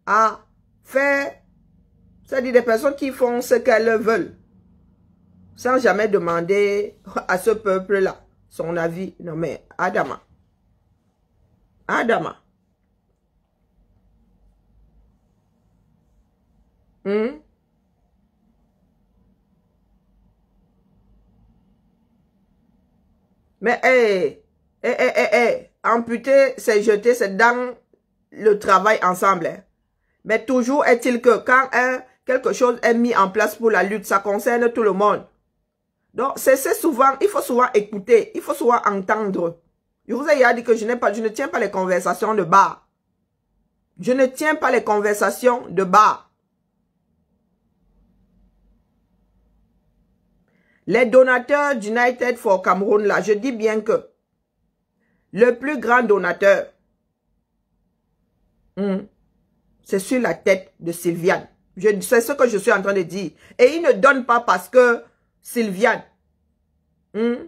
à faire, c'est-à-dire des personnes qui font ce qu'elles veulent, sans jamais demander à ce peuple-là son avis. Non mais, Adama. Mais, amputer, c'est jeter, c'est dans le travail ensemble. Hein. Mais toujours est-il que quand quelque chose est mis en place pour la lutte, ça concerne tout le monde. Donc, c'est souvent, il faut souvent écouter, il faut souvent entendre. Je vous ai déjà dit que je ne tiens pas les conversations de bar. Je ne tiens pas les conversations de bar. Les donateurs d'United for Cameroun, là, je dis bien que le plus grand donateur, c'est sur la tête de Sylviane. C'est ce que je suis en train de dire. Et il ne donne pas parce que Sylviane. Il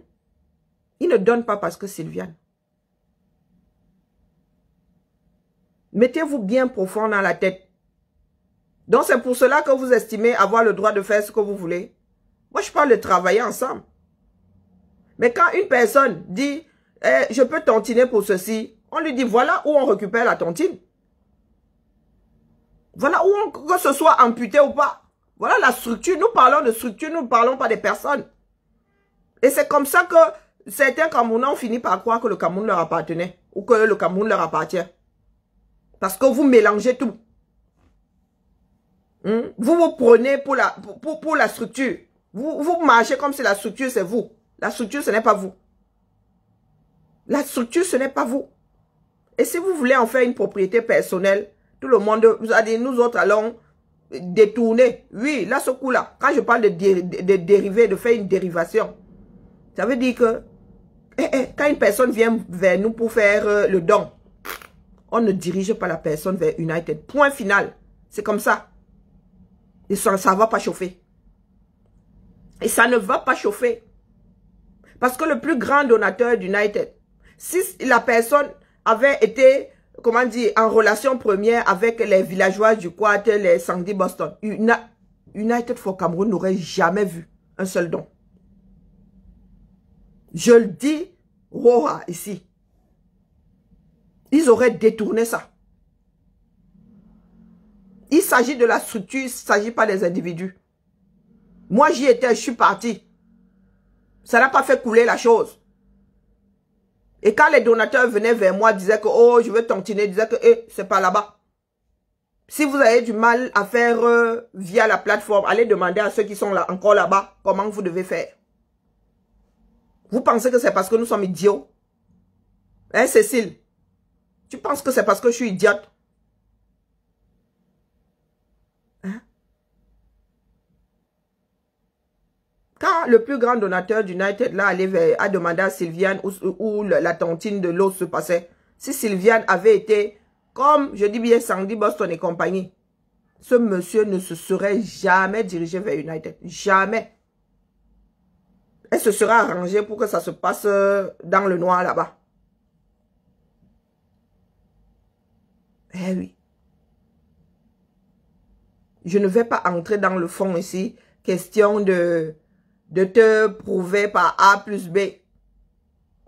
ne donne pas parce que Sylviane. Mettez-vous bien profond dans la tête. Donc c'est pour cela que vous estimez avoir le droit de faire ce que vous voulez. Moi, je parle de travailler ensemble. Mais quand une personne dit, je peux tontiner pour ceci, on lui dit, voilà où on récupère la tontine. Voilà où que ce soit amputé ou pas. Voilà la structure. Nous parlons de structure, nous ne parlons pas des personnes. Et c'est comme ça que certains Camerounais ont fini par croire que le Cameroun leur appartenait. Ou que le Cameroun leur appartient. Parce que vous mélangez tout. Vous vous prenez pour la structure. Vous marchez comme si la structure, c'est vous. La structure, ce n'est pas vous. La structure, ce n'est pas vous. Et si vous voulez en faire une propriété personnelle, tout le monde, vous allez, nous autres allons détourner. Oui, là, ce coup-là, quand je parle de dériver, de faire une dérivation, ça veut dire que quand une personne vient vers nous pour faire le don, on ne dirige pas la personne vers United. Point final. C'est comme ça. Et ça ne va pas chauffer. Et ça ne va pas chauffer. Parce que le plus grand donateur d'United, si la personne avait été, comment dire, en relation première avec les villageois du Quad, les Sandy Boston, United for Cameroun n'aurait jamais vu un seul don. Je le dis, Roha, ici. Ils auraient détourné ça. Il s'agit de la structure, il ne s'agit pas des individus. Moi, j'y étais, je suis parti. Ça n'a pas fait couler la chose. Et quand les donateurs venaient vers moi, disaient que, oh, je veux tontiner, disaient que, c'est pas là-bas. Si vous avez du mal à faire via la plateforme, allez demander à ceux qui sont là, encore là-bas, comment vous devez faire. Vous pensez que c'est parce que nous sommes idiots? Hein, Cécile? Tu penses que c'est parce que je suis idiote? Hein? Quand le plus grand donateur d'United là a demandé à Sylviane où la tontine de l'eau se passait, si Sylviane avait été, comme je dis bien Sandy Boston et compagnie, ce monsieur ne se serait jamais dirigé vers United. Jamais. Elle se serait arrangée pour que ça se passe dans le noir là-bas. Eh oui. Je ne vais pas entrer dans le fond ici. Question de te prouver par A plus B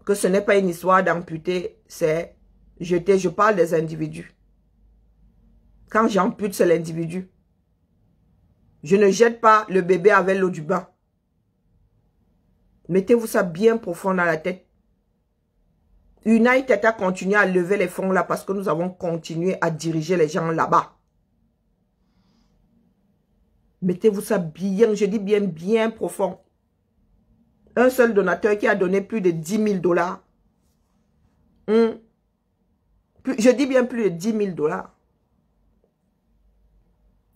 que ce n'est pas une histoire d'amputer, c'est jeter. Je parle des individus. Quand j'ampute, c'est l'individu. Je ne jette pas le bébé avec l'eau du bain. Mettez-vous ça bien profond dans la tête. United a continué à lever les fonds là parce que nous avons continué à diriger les gens là-bas. Mettez-vous ça bien, je dis bien, bien profond. Un seul donateur qui a donné plus de 10 000 $. Je dis bien plus de 10 000 $.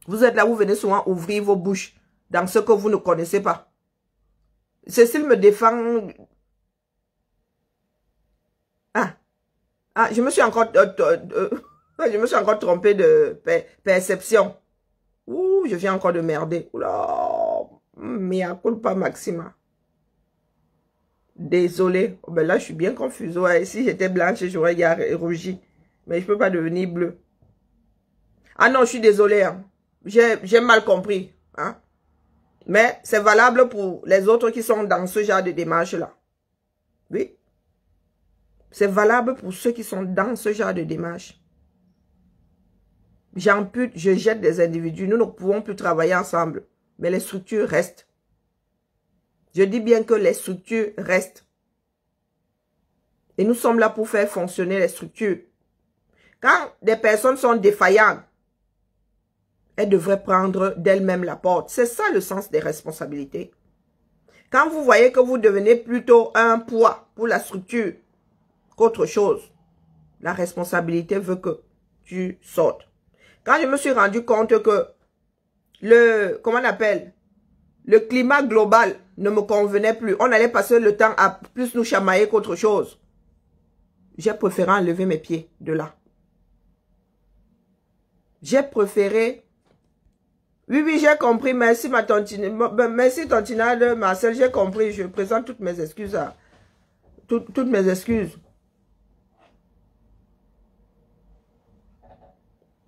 Vous êtes là, vous venez souvent ouvrir vos bouches dans ce que vous ne connaissez pas. Cécile me défend. Je me suis encore trompée de perception. Ouh, je viens encore de merder. Oula, mea culpa maxima. Désolée. Oh, ben là, je suis bien confuse. Ouais, si j'étais blanche, j'aurais rougi. Mais je ne peux pas devenir bleue. Ah non, je suis désolée. Hein. J'ai mal compris. Hein. Mais c'est valable pour les autres qui sont dans ce genre de démarche-là. Oui. C'est valable pour ceux qui sont dans ce genre de démarche. J'ampute, je jette des individus. Nous ne pouvons plus travailler ensemble. Mais les structures restent. Je dis bien que les structures restent. Et nous sommes là pour faire fonctionner les structures. Quand des personnes sont défaillantes, elles devraient prendre d'elles-mêmes la porte. C'est ça le sens des responsabilités. Quand vous voyez que vous devenez plutôt un poids pour la structure qu'autre chose, la responsabilité veut que tu sortes. Quand je me suis rendu compte que comment on appelle, le climat global ne me convenait plus, on allait passer le temps à plus nous chamailler qu'autre chose, j'ai préféré enlever mes pieds de là. J'ai préféré... Oui, j'ai compris. Merci, ma tontine. Merci, tontina de Marcel. J'ai compris. Je présente toutes mes excuses à... Toutes mes excuses.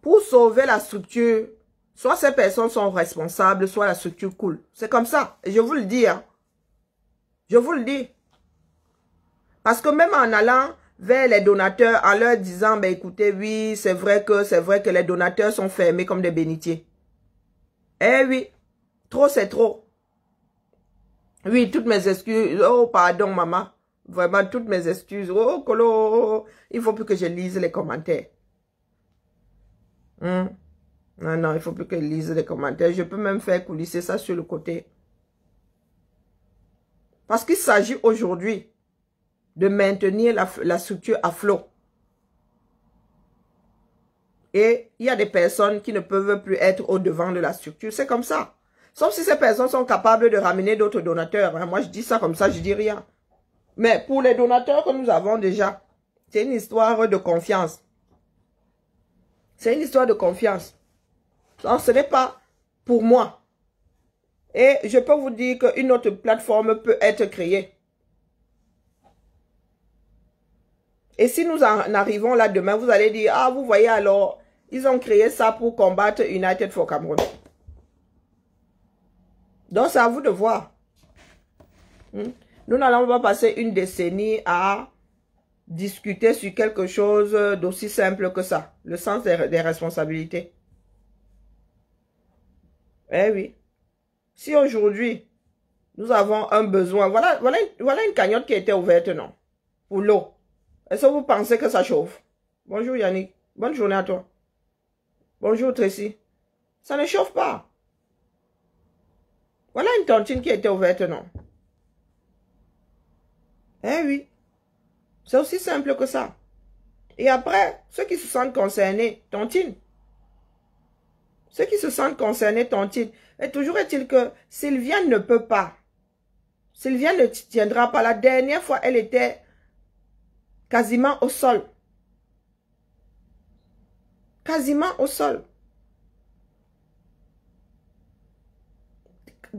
Pour sauver la structure, soit ces personnes sont responsables, soit la structure coule. C'est comme ça. Et je vous le dis. Hein. Je vous le dis. Parce que même en allant vers les donateurs, en leur disant, ben écoutez, oui, c'est vrai que les donateurs sont fermés comme des bénitiers. Eh oui, trop c'est trop. Oui, toutes mes excuses. Oh, pardon, maman. Vraiment, toutes mes excuses. Oh, Colo, il faut plus que je lise les commentaires. Non, non, il ne faut plus qu'elle lise les commentaires. Je peux même faire coulisser ça sur le côté. Parce qu'il s'agit aujourd'hui de maintenir la structure à flot. Et il y a des personnes qui ne peuvent plus être au devant de la structure. C'est comme ça. Sauf si ces personnes sont capables de ramener d'autres donateurs. Moi, je dis ça comme ça, je dis rien. Mais pour les donateurs que nous avons déjà, c'est une histoire de confiance. C'est une histoire de confiance. Donc, ce n'est pas pour moi. Et je peux vous dire qu'une autre plateforme peut être créée. Et si nous en arrivons là demain, vous allez dire, ah, vous voyez alors, ils ont créé ça pour combattre United for Cameroon. Donc, c'est à vous de voir. Nous n'allons pas passer une décennie à discuter sur quelque chose d'aussi simple que ça. Le sens des responsabilités. Eh oui. Si aujourd'hui, nous avons un besoin, voilà une cagnotte qui a été ouverte, non? Pour l'eau. Est-ce que vous pensez que ça chauffe? Bonjour Yannick. Bonne journée à toi. Bonjour Tracy. Ça ne chauffe pas. Voilà une tontine qui a été ouverte, non? Eh oui. C'est aussi simple que ça. Et après, ceux qui se sentent concernés, tontine. Ceux qui se sentent concernés, tontine. Et toujours est-il que Sylviane ne peut pas. Sylviane ne tiendra pas. La dernière fois, elle était quasiment au sol. Quasiment au sol.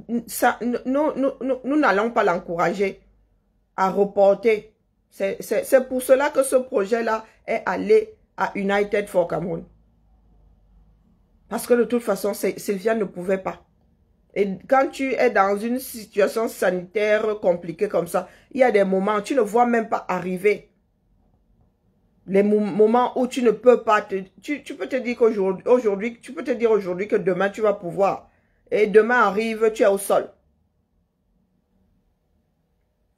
Nous n'allons pas l'encourager à reporter. C'est pour cela que ce projet-là est allé à United for Cameroon. Parce que de toute façon, Sylviane ne pouvait pas. Et quand tu es dans une situation sanitaire compliquée comme ça, il y a des moments où tu ne vois même pas arriver. Les moments où tu ne peux pas, tu peux te dire qu'aujourd'hui, tu peux te dire aujourd'hui que demain tu vas pouvoir. Et demain arrive, tu es au sol.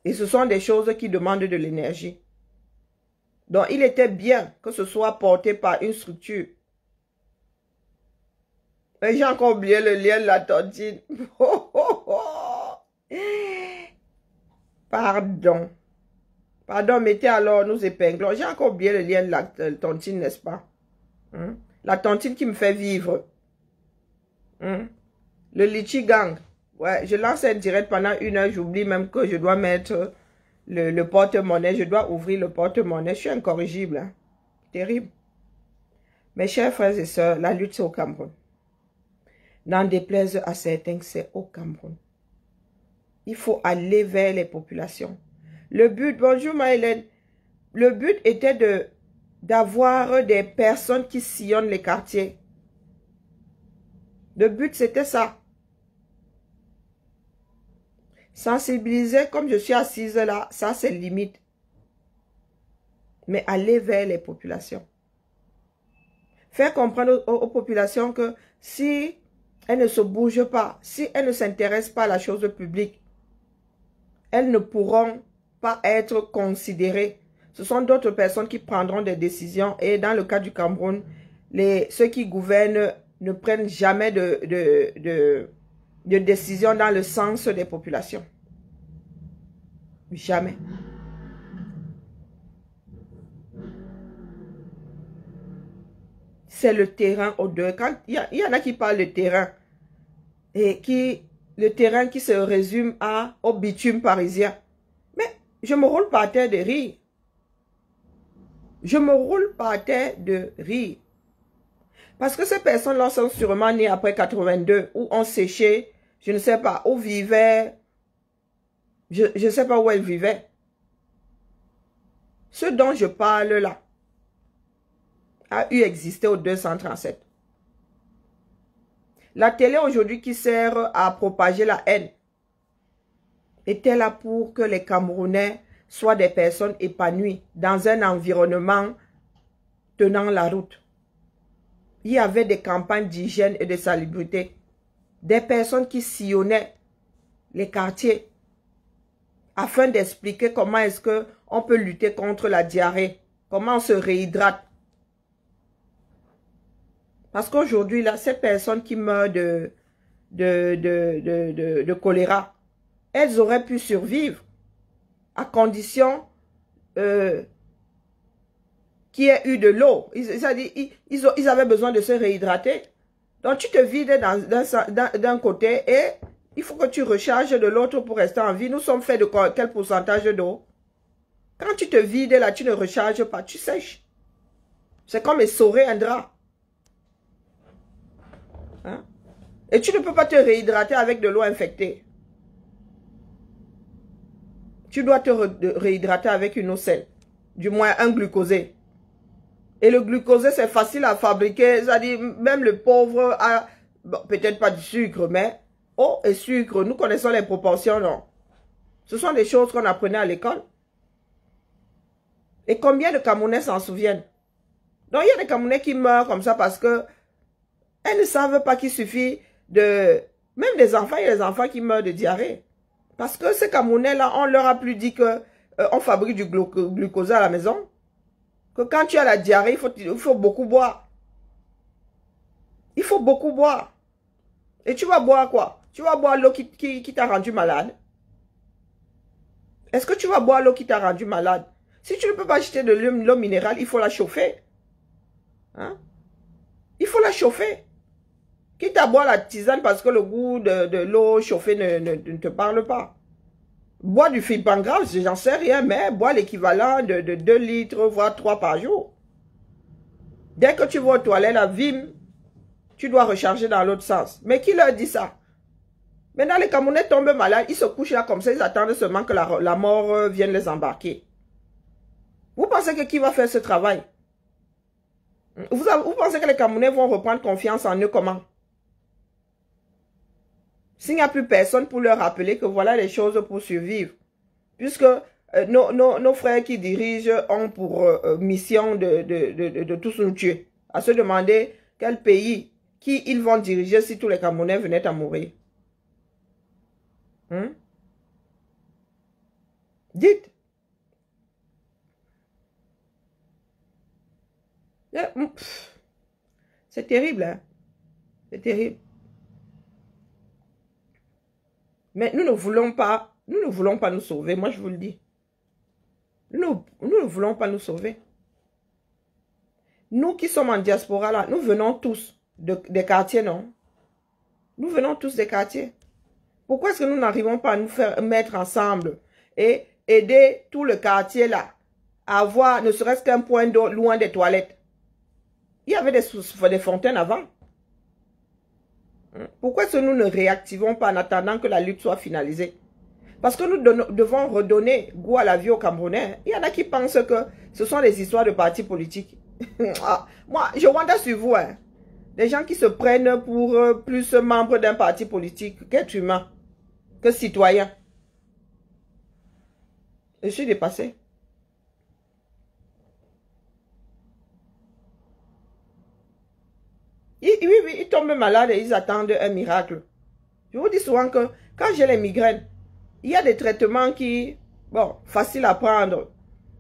Et ce sont des choses qui demandent de l'énergie. Donc, il était bien que ce soit porté par une structure. J'ai encore oublié le lien de la tontine. Pardon. Pardon, mettez alors nos épinglons. J'ai encore oublié le lien de la tontine, n'est-ce pas? La tontine qui me fait vivre. Le litchi gang. Ouais, je lance un direct pendant 1 heure. J'oublie même que je dois mettre le porte-monnaie. Je dois ouvrir le porte-monnaie. Je suis incorrigible. Hein? Terrible. Mes chers frères et sœurs, la lutte c'est au Cameroun. N'en déplaise à certains que c'est au Cameroun. Il faut aller vers les populations. Le but, bonjour Maëlène, le but était d'avoir des personnes qui sillonnent les quartiers. Le but c'était ça. Sensibiliser comme je suis assise là, ça c'est limite. Mais aller vers les populations. Faire comprendre aux populations que si elles ne se bougent pas, si elles ne s'intéressent pas à la chose publique, elles ne pourront pas être considérées. Ce sont d'autres personnes qui prendront des décisions. Et dans le cas du Cameroun, ceux qui gouvernent ne prennent jamais de décisions dans le sens des populations. Jamais. C'est le terrain au-delà. Quand il y en a qui parlent de terrain et le terrain qui se résume au bitume parisien. Mais je me roule par terre de rire. Je me roule par terre de rire. Parce que ces personnes-là sont sûrement nées après 82, où ont séché, je ne sais pas, où vivaient, je ne sais pas où elles vivaient. Ce dont je parle là a eu existé au 237. La télé aujourd'hui qui sert à propager la haine était là pour que les Camerounais soient des personnes épanouies dans un environnement tenant la route. Il y avait des campagnes d'hygiène et de salubrité. Des personnes qui sillonnaient les quartiers afin d'expliquer comment est-ce qu'on peut lutter contre la diarrhée, comment on se réhydrate. Parce qu'aujourd'hui, là, ces personnes qui meurent de choléra, elles auraient pu survivre à condition qu'il y ait eu de l'eau. Ils avaient besoin de se réhydrater. Donc, tu te vides d'un côté et il faut que tu recharges de l'autre pour rester en vie. Nous sommes faits de quel pourcentage d'eau? Quand tu te vides là, tu ne recharges pas, tu sèches. C'est comme essorer un drap. Hein? Et tu ne peux pas te réhydrater avec de l'eau infectée. Tu dois te réhydrater avec une eau saine. Du moins un glucosé. Et le glucosé, c'est facile à fabriquer. C'est-à-dire, même le pauvre a, bon, peut-être pas du sucre, mais eau et sucre, nous connaissons les proportions, non? Ce sont des choses qu'on apprenait à l'école. Et combien de Camerounais s'en souviennent? Donc, il y a des Camerounais qui meurent comme ça parce que elles ne savent pas qu'il suffit de... Même des enfants, il y a des enfants qui meurent de diarrhée. Parce que ces Camerounais-là, on leur a plus dit que on fabrique du glucose à la maison. Que quand tu as la diarrhée, il faut beaucoup boire. Il faut beaucoup boire. Et tu vas boire quoi? Tu vas boire l'eau qui t'a rendu malade. Est-ce que tu vas boire l'eau qui t'a rendu malade? Si tu ne peux pas acheter de l'eau minérale, il faut la chauffer. Hein? Il faut la chauffer. Quitte à boire la tisane parce que le goût de l'eau chauffée ne te parle pas. Bois du Fibangral, j'en sais rien, mais bois l'équivalent de 2 litres, voire 3 par jour. Dès que tu vas aux toilettes, la vime, tu dois recharger dans l'autre sens. Mais qui leur dit ça? Maintenant, les Camerounais tombent malades, ils se couchent là comme ça, ils attendent seulement que la mort vienne les embarquer. Vous pensez que qui va faire ce travail? Vous pensez que les Camerounais vont reprendre confiance en eux comment? S'il n'y a plus personne pour leur rappeler que voilà les choses pour survivre. Puisque nos frères qui dirigent ont pour mission de tous nous tuer. À se demander quel pays, qui ils vont diriger si tous les Camerounais venaient à mourir. Dites. C'est terrible, hein? C'est terrible. Mais nous ne voulons pas nous sauver, moi je vous le dis. Nous ne voulons pas nous sauver. Nous qui sommes en diaspora là, nous venons tous des quartiers, non? Nous venons tous des quartiers. Pourquoi est-ce que nous n'arrivons pas à nous faire mettre ensemble et aider tout le quartier là à avoir ne serait-ce qu'un point d'eau loin des toilettes? Il y avait des fontaines avant. Pourquoi est-ce que nous ne réactivons pas en attendant que la lutte soit finalisée? Parce que nous devons redonner goût à la vie aux Camerounais. Il y en a qui pensent que ce sont des histoires de partis politiques. Moi, je wonder sur vous. Hein. Des gens qui se prennent pour plus membres d'un parti politique qu'être humain, que citoyen. Je suis dépassé. Oui, ils tombent malades et ils attendent un miracle. Je vous dis souvent que quand j'ai les migraines, il y a des traitements qui, bon, faciles à prendre.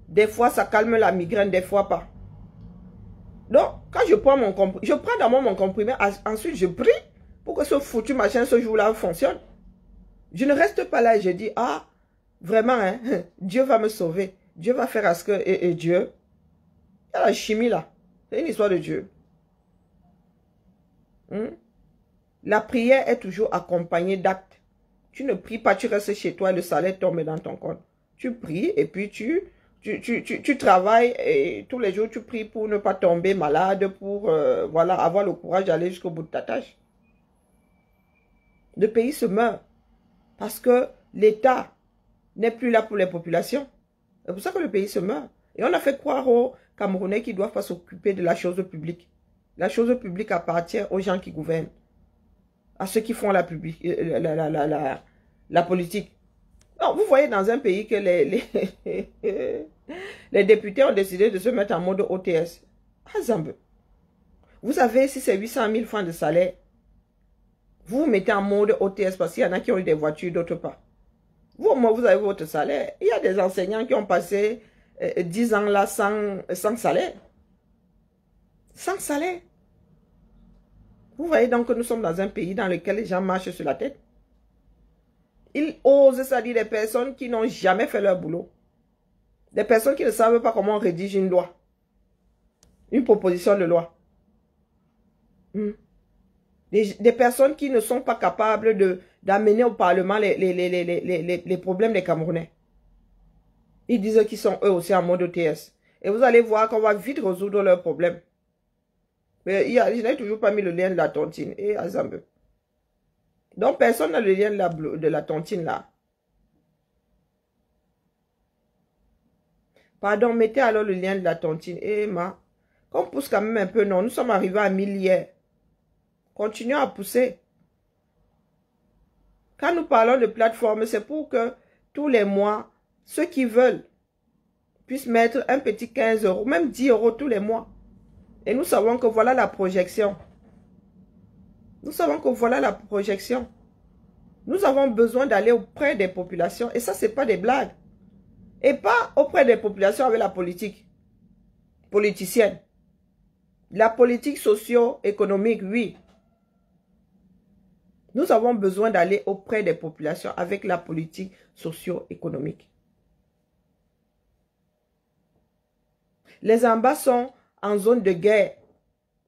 Des fois, ça calme la migraine, des fois pas. Donc, quand je prends mon comprimé, je prends d'abord mon comprimé, ensuite je prie pour que ce foutu machin, ce jour-là, fonctionne. Je ne reste pas là et je dis, ah, vraiment, hein, Dieu va me sauver. Dieu va faire à ce que, et Dieu, il y a la chimie là. C'est une histoire de Dieu. La prière est toujours accompagnée d'actes. Tu ne pries pas, tu restes chez toi et le salaire tombe dans ton compte. Tu pries et puis tu travailles et tous les jours tu pries pour ne pas tomber malade, pour voilà, avoir le courage d'aller jusqu'au bout de ta tâche. Le pays se meurt parce que l'État n'est plus là pour les populations. C'est pour ça que le pays se meurt. Et on a fait croire aux Camerounais qu'ils ne doivent pas s'occuper de la chose publique. La chose publique appartient aux gens qui gouvernent, à ceux qui font la politique. Non, vous voyez dans un pays que les députés ont décidé de se mettre en mode OTS. Ah, Zambe. Vous avez, si c'est 800 000 francs de salaire, vous vous mettez en mode OTS parce qu'il y en a qui ont eu des voitures, d'autres pas. Vous, au moins, vous avez votre salaire. Il y a des enseignants qui ont passé 10 ans là sans salaire. Sans salaire. Vous voyez donc que nous sommes dans un pays dans lequel les gens marchent sur la tête. Ils osent, c'est-à-dire des personnes qui n'ont jamais fait leur boulot. Des personnes qui ne savent pas comment on rédige une loi. Une proposition de loi. Des personnes qui ne sont pas capables d'amener au Parlement les problèmes des Camerounais. Ils disent qu'ils sont eux aussi en mode OTS. Et vous allez voir qu'on va vite résoudre leurs problèmes. Mais je n'ai toujours pas mis le lien de la tontine. Et Azambe. Donc personne n'a le lien de la tontine là. Pardon, mettez alors le lien de la tontine. Et ma, qu'on pousse quand même un peu, non. Nous sommes arrivés à 1000 hier. Continuons à pousser. Quand nous parlons de plateforme, c'est pour que tous les mois, ceux qui veulent puissent mettre un petit 15 €, même 10 € tous les mois. Et nous savons que voilà la projection. Nous savons que voilà la projection. Nous avons besoin d'aller auprès des populations. Et ça, ce n'est pas des blagues. Et pas auprès des populations avec la politique politicienne. La politique socio-économique, oui. Nous avons besoin d'aller auprès des populations avec la politique socio-économique. Les Amba sont en zone de guerre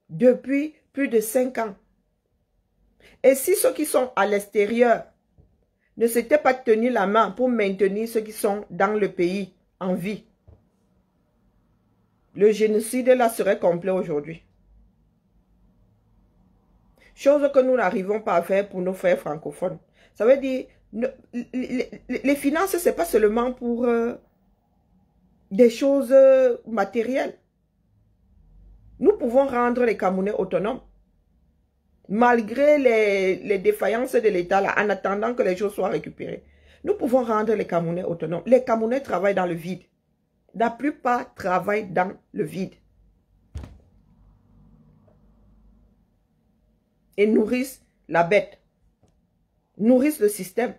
depuis plus de 5 ans. Et si ceux qui sont à l'extérieur ne s'étaient pas tenus la main pour maintenir ceux qui sont dans le pays en vie, le génocide là serait complet aujourd'hui. Chose que nous n'arrivons pas à faire pour nos frères francophones. Ça veut dire, les finances, ce n'est pas seulement pour des choses matérielles. Nous pouvons rendre les Camerounais autonomes. Malgré les défaillances de l'État, en attendant que les choses soient récupérées. Nous pouvons rendre les Camerounais autonomes. Les Camerounais travaillent dans le vide. La plupart travaillent dans le vide. Et nourrissent la bête. Nourrissent le système.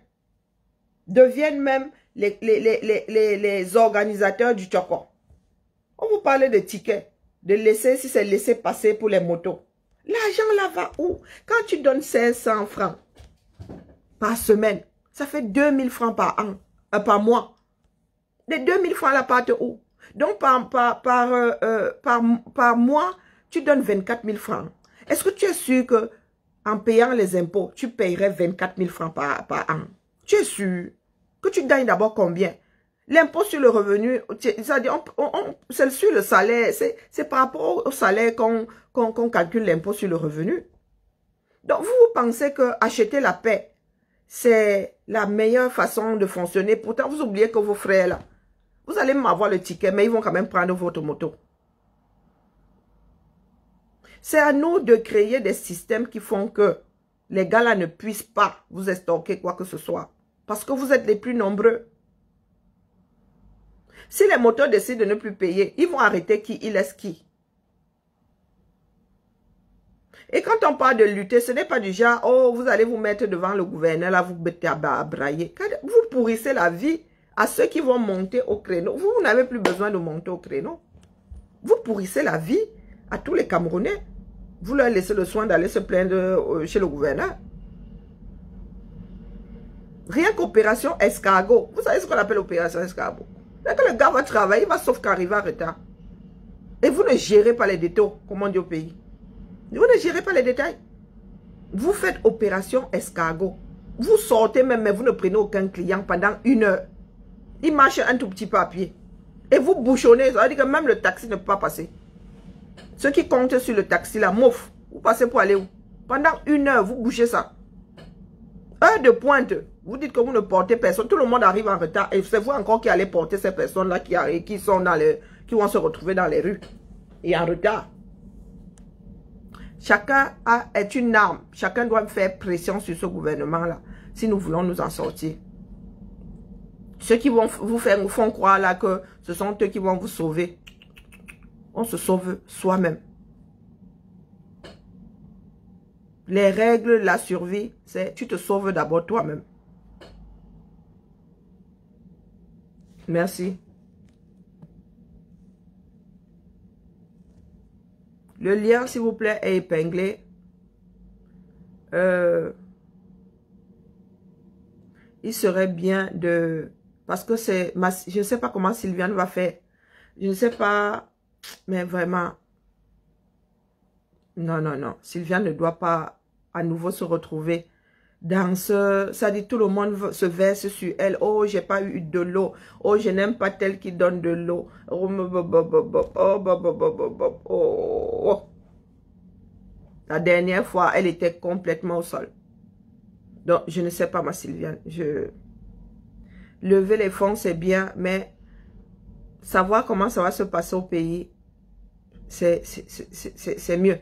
Deviennent même les organisateurs du Tchoko. On vous parle de tickets. De laisser, si c'est laisser passer pour les motos. L'argent là va où? Quand tu donnes 500 francs par semaine, ça fait 2000 francs par an, par mois. Les 2000 francs là partent où? Donc par mois, tu donnes 24 000 francs. Est-ce que tu es sûr que en payant les impôts, tu payerais 24 000 francs par an? Tu es sûr que tu gagnes d'abord combien? L'impôt sur le revenu, c'est-à-dire c'est sur le salaire, c'est par rapport au salaire qu'on calcule l'impôt sur le revenu. Donc vous pensez que acheter la paix, c'est la meilleure façon de fonctionner. Pourtant, vous oubliez que vos frères là, vous allez même avoir le ticket, mais ils vont quand même prendre votre moto. C'est à nous de créer des systèmes qui font que les gars là ne puissent pas vous estorquer quoi que ce soit. Parce que vous êtes les plus nombreux. Si les moteurs décident de ne plus payer, ils vont arrêter qui? Ils laissent qui? Et quand on parle de lutter, ce n'est pas du genre, oh, vous allez vous mettre devant le gouverneur, là, vous mettez à brailler. Vous pourrissez la vie à ceux qui vont monter au créneau. Vous n'avez plus besoin de monter au créneau. Vous pourrissez la vie à tous les Camerounais. Vous leur laissez le soin d'aller se plaindre chez le gouverneur. Rien qu'opération escargot. Vous savez ce qu'on appelle opération escargot? C'est que le gars va travailler, il va sauf qu'arriver en retard. Et vous ne gérez pas les détails, comme on dit au pays. Vous ne gérez pas les détails. Vous faites opération escargot. Vous sortez même, mais vous ne prenez aucun client pendant 1 heure. Il marche un tout petit peu à pied. Et vous bouchonnez, ça veut dire que même le taxi ne peut pas passer. Ceux qui comptent sur le taxi, là, mouf, vous passez pour aller où? Pendant 1 heure, vous bouchez ça. Heure de pointe, vous dites que vous ne portez personne. Tout le monde arrive en retard. Et c'est vous encore qui allez porter ces personnes-là qui vont se retrouver dans les rues. Et en retard. Chacun est une arme. Chacun doit faire pression sur ce gouvernement-là. Si nous voulons nous en sortir. Ceux qui vont vous font croire là que ce sont eux qui vont vous sauver. On se sauve soi-même. Les règles de la survie, c'est tu te sauves d'abord toi-même. Merci. Le lien, s'il vous plaît, est épinglé il serait bien de... Parce que c'est... Je ne sais pas comment Sylviane va faire. Je ne sais pas... Mais vraiment... Non, non, non. Sylviane ne doit pas à nouveau se retrouver dans ce... Ça dit, tout le monde se verse sur elle. Oh, j'ai pas eu de l'eau. Oh, je n'aime pas tel qui donne de l'eau. Oh. La dernière fois, elle était complètement au sol. Donc, je ne sais pas, ma Sylviane. Lever les fonds, c'est bien, mais savoir comment ça va se passer au pays, c'est mieux.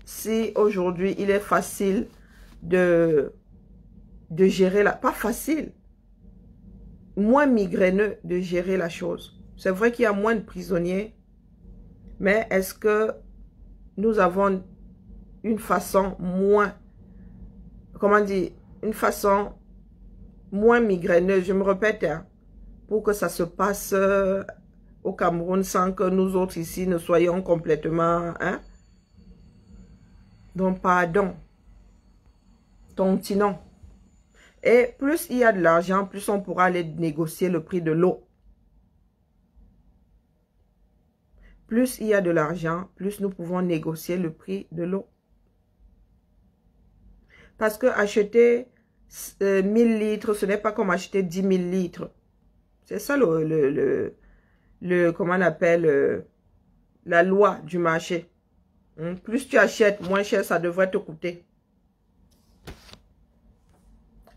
Si aujourd'hui, il est facile de gérer la... Pas facile, moins migraineux de gérer la chose. C'est vrai qu'il y a moins de prisonniers, mais est-ce que nous avons une façon moins... Comment dire? Une façon moins migraineuse, je me répète, hein, pour que ça se passe au Cameroun sans que nous autres ici ne soyons complètement... Hein? Donc, pardon. Tontinons. Et plus il y a de l'argent, plus on pourra aller négocier le prix de l'eau. Plus il y a de l'argent, plus nous pouvons négocier le prix de l'eau. Parce que acheter 1000 litres, ce n'est pas comme acheter 10 000 litres. C'est ça comment on appelle, la loi du marché. Plus tu achètes, moins cher ça devrait te coûter.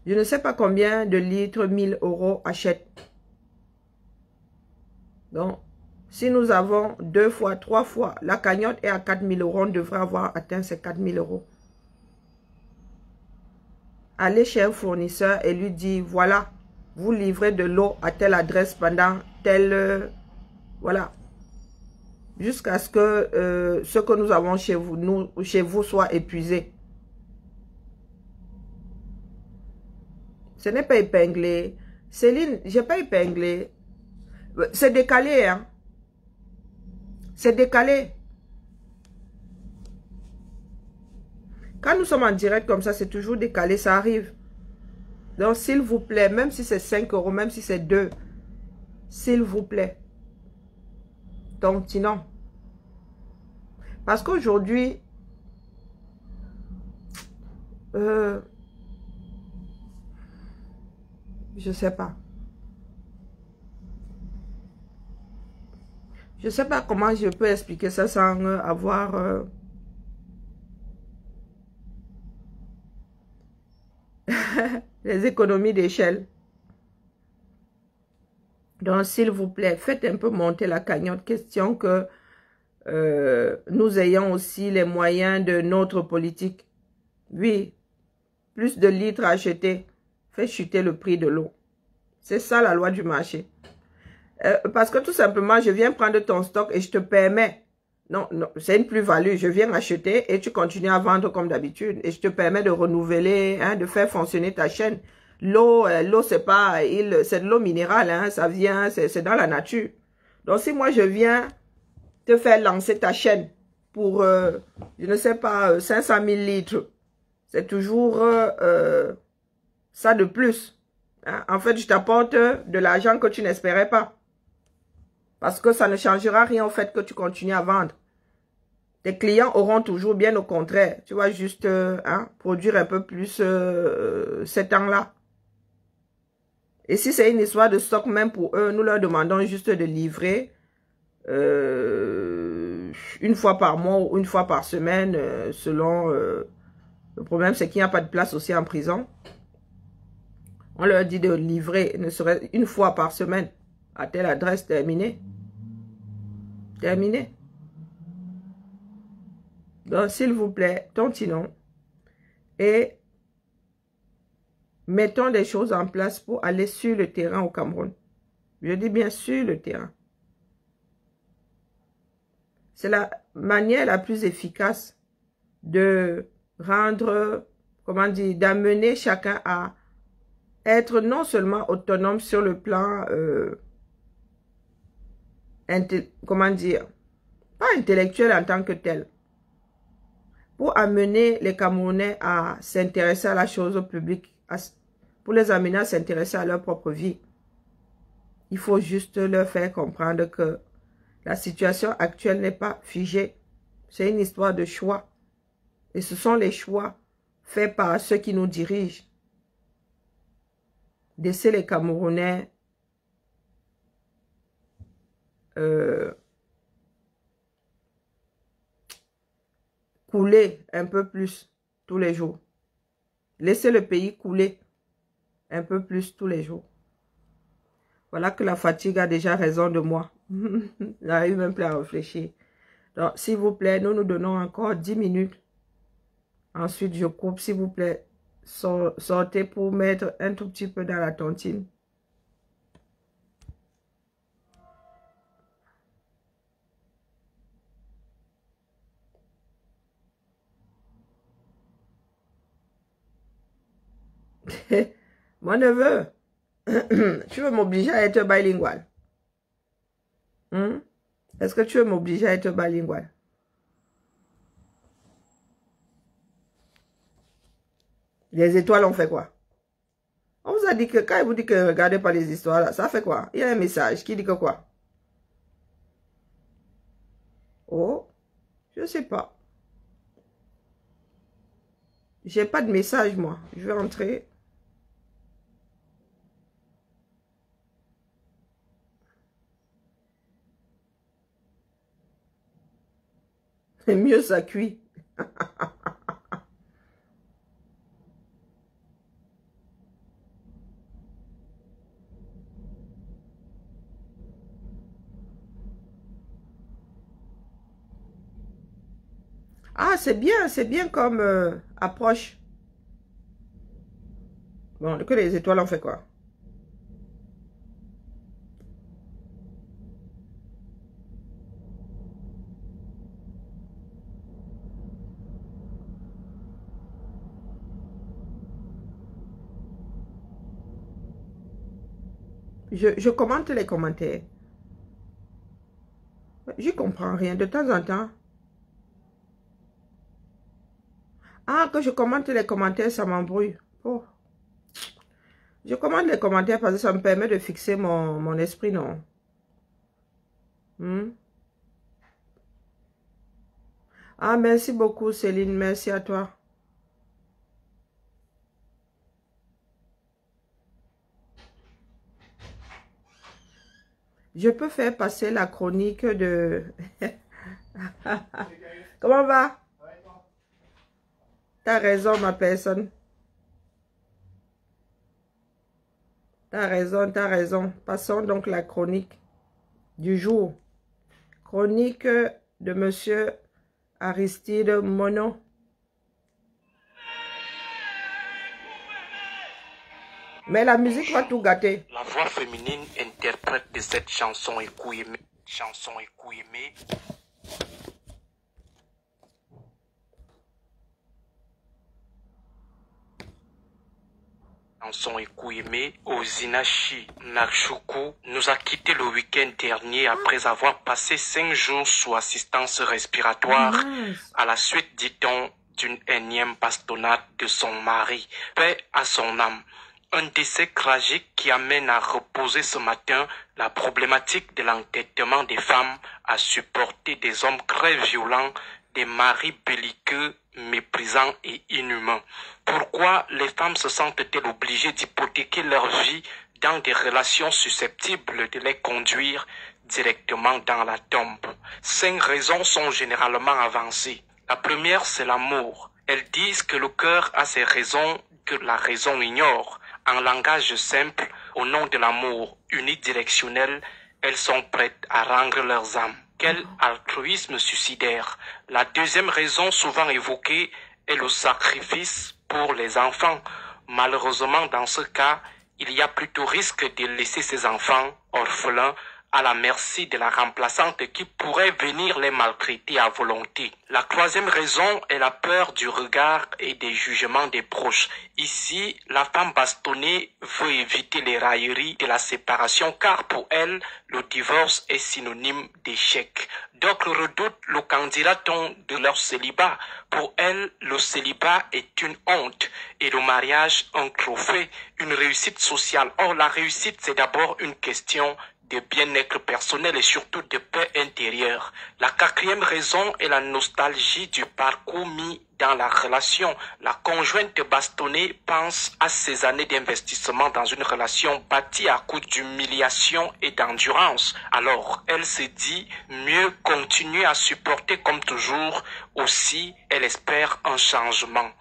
Je ne sais pas combien de litres 1000 € achètent. Donc, si nous avons 2 fois, 3 fois, la cagnotte est à 4000 €, on devrait avoir atteint ces 4000 €. Allez chez un fournisseur et lui dire, voilà, vous livrez de l'eau à telle adresse pendant telle... voilà. Jusqu'à ce que ce que nous avons chez vous soit épuisé. Ce n'est pas épinglé. Céline, j'ai pas épinglé. C'est décalé, hein. C'est décalé. Quand nous sommes en direct comme ça, c'est toujours décalé, ça arrive. Donc, s'il vous plaît, même si c'est 5 €, même si c'est 2, s'il vous plaît. Donc, sinon. Parce qu'aujourd'hui, je sais pas. Je sais pas comment je peux expliquer ça sans avoir... les économies d'échelle. Donc, s'il vous plaît, faites un peu monter la cagnotte. Question que nous ayons aussi les moyens de notre politique. Oui, plus de litres à acheter, fait chuter le prix de l'eau. C'est ça la loi du marché. Parce que tout simplement, je viens prendre ton stock et je te permets... Non, non, c'est une plus-value. Je viens acheter et tu continues à vendre comme d'habitude. Et je te permets de renouveler, hein, de faire fonctionner ta chaîne. L'eau, c'est pas... c'est de l'eau minérale, hein, ça vient, c'est dans la nature. Donc, si moi, je viens te faire lancer ta chaîne pour, je ne sais pas, 500 000 litres, c'est toujours ça de plus. Hein. En fait, je t'apporte de l'argent que tu n'espérais pas. Parce que ça ne changera rien au fait que tu continues à vendre. Tes clients auront toujours, bien au contraire, tu vas juste hein, produire un peu plus ces temps-là. Et si c'est une histoire de stock même pour eux, nous leur demandons juste de livrer une fois par mois ou une fois par semaine, selon... le problème, c'est qu'il n'y a pas de place aussi en prison. On leur dit de livrer, ne serait une fois par semaine, à telle adresse, terminé. Terminé. Donc, s'il vous plaît, tontinons. Et mettons des choses en place pour aller sur le terrain au Cameroun. Je dis bien sur le terrain. C'est la manière la plus efficace de rendre, comment dire, d'amener chacun à être non seulement autonome sur le plan, comment dire, pas intellectuel en tant que tel, pour amener les Camerounais à s'intéresser à la chose publique, pour les amener à s'intéresser à leur propre vie. Il faut juste leur faire comprendre que la situation actuelle n'est pas figée. C'est une histoire de choix. Et ce sont les choix faits par ceux qui nous dirigent. Laisser les Camerounais couler un peu plus tous les jours. Laisser le pays couler un peu plus tous les jours. Voilà que la fatigue a déjà raison de moi. J'arrive même plus à réfléchir. Donc, s'il vous plaît, nous nous donnons encore 10 minutes. Ensuite, je coupe, s'il vous plaît. Sortez pour mettre un tout petit peu dans la tontine. Mon neveu, tu veux m'obliger à être bilingual? Est-ce que tu veux m'obliger à être bilingual? Les étoiles ont fait quoi? On vous a dit que quand il vous dit que regardez pas les histoires là, ça fait quoi? Il y a un message qui dit que quoi? Oh, je sais pas. J'ai pas de message moi. Je vais entrer. Mieux ça cuit. Ah, c'est bien comme approche. Bon, que les étoiles ont fait quoi? Je commente les commentaires. Je comprends rien de temps en temps. Ah, que je commente les commentaires, ça m'embrouille. Oh. Je commente les commentaires parce que ça me permet de fixer mon esprit, non? Ah, merci beaucoup, Céline. Merci à toi. Je peux faire passer la chronique de... Comment va? T'as raison, ma personne. T'as raison, t'as raison. Passons donc la chronique du jour. Chronique de Monsieur Aristide Monod. Mais la musique va tout gâter. La voix féminine interprète de cette chanson écoumée. Ozinachi Nakshuku nous a quitté le week-end dernier après avoir passé 5 jours sous assistance respiratoire à la suite, dit-on, d'une énième bastonnade de son mari. Paix à son âme. Un décès tragique qui amène à reposer ce matin la problématique de l'entêtement des femmes à supporter des hommes très violents, des maris belliqueux, méprisants et inhumains. Pourquoi les femmes se sentent-elles obligées d'hypothéquer leur vie dans des relations susceptibles de les conduire directement dans la tombe? 5 raisons sont généralement avancées. La première, c'est l'amour. Elles disent que le cœur a ses raisons que la raison ignore. En langage simple, au nom de l'amour unidirectionnel, elles sont prêtes à rendre leurs âmes. Quel altruisme suicidaire! La deuxième raison souvent évoquée est le sacrifice pour les enfants. Malheureusement, dans ce cas, il y a plutôt risque de laisser ces enfants orphelins à la merci de la remplaçante qui pourrait venir les maltraiter à volonté. La troisième raison est la peur du regard et des jugements des proches. Ici, la femme bastonnée veut éviter les railleries de la séparation car pour elle, le divorce est synonyme d'échec. D'autres redoutent le candidaton de leur célibat. Pour elles, le célibat est une honte et le mariage un trophée, une réussite sociale. Or, la réussite, c'est d'abord une question de bien-être personnel et surtout de paix intérieure. La quatrième raison est la nostalgie du parcours mis dans la relation. La conjointe bastonnée pense à ses années d'investissement dans une relation bâtie à coup d'humiliation et d'endurance. Alors, elle se dit mieux continuer à supporter comme toujours. Aussi, elle espère un changement.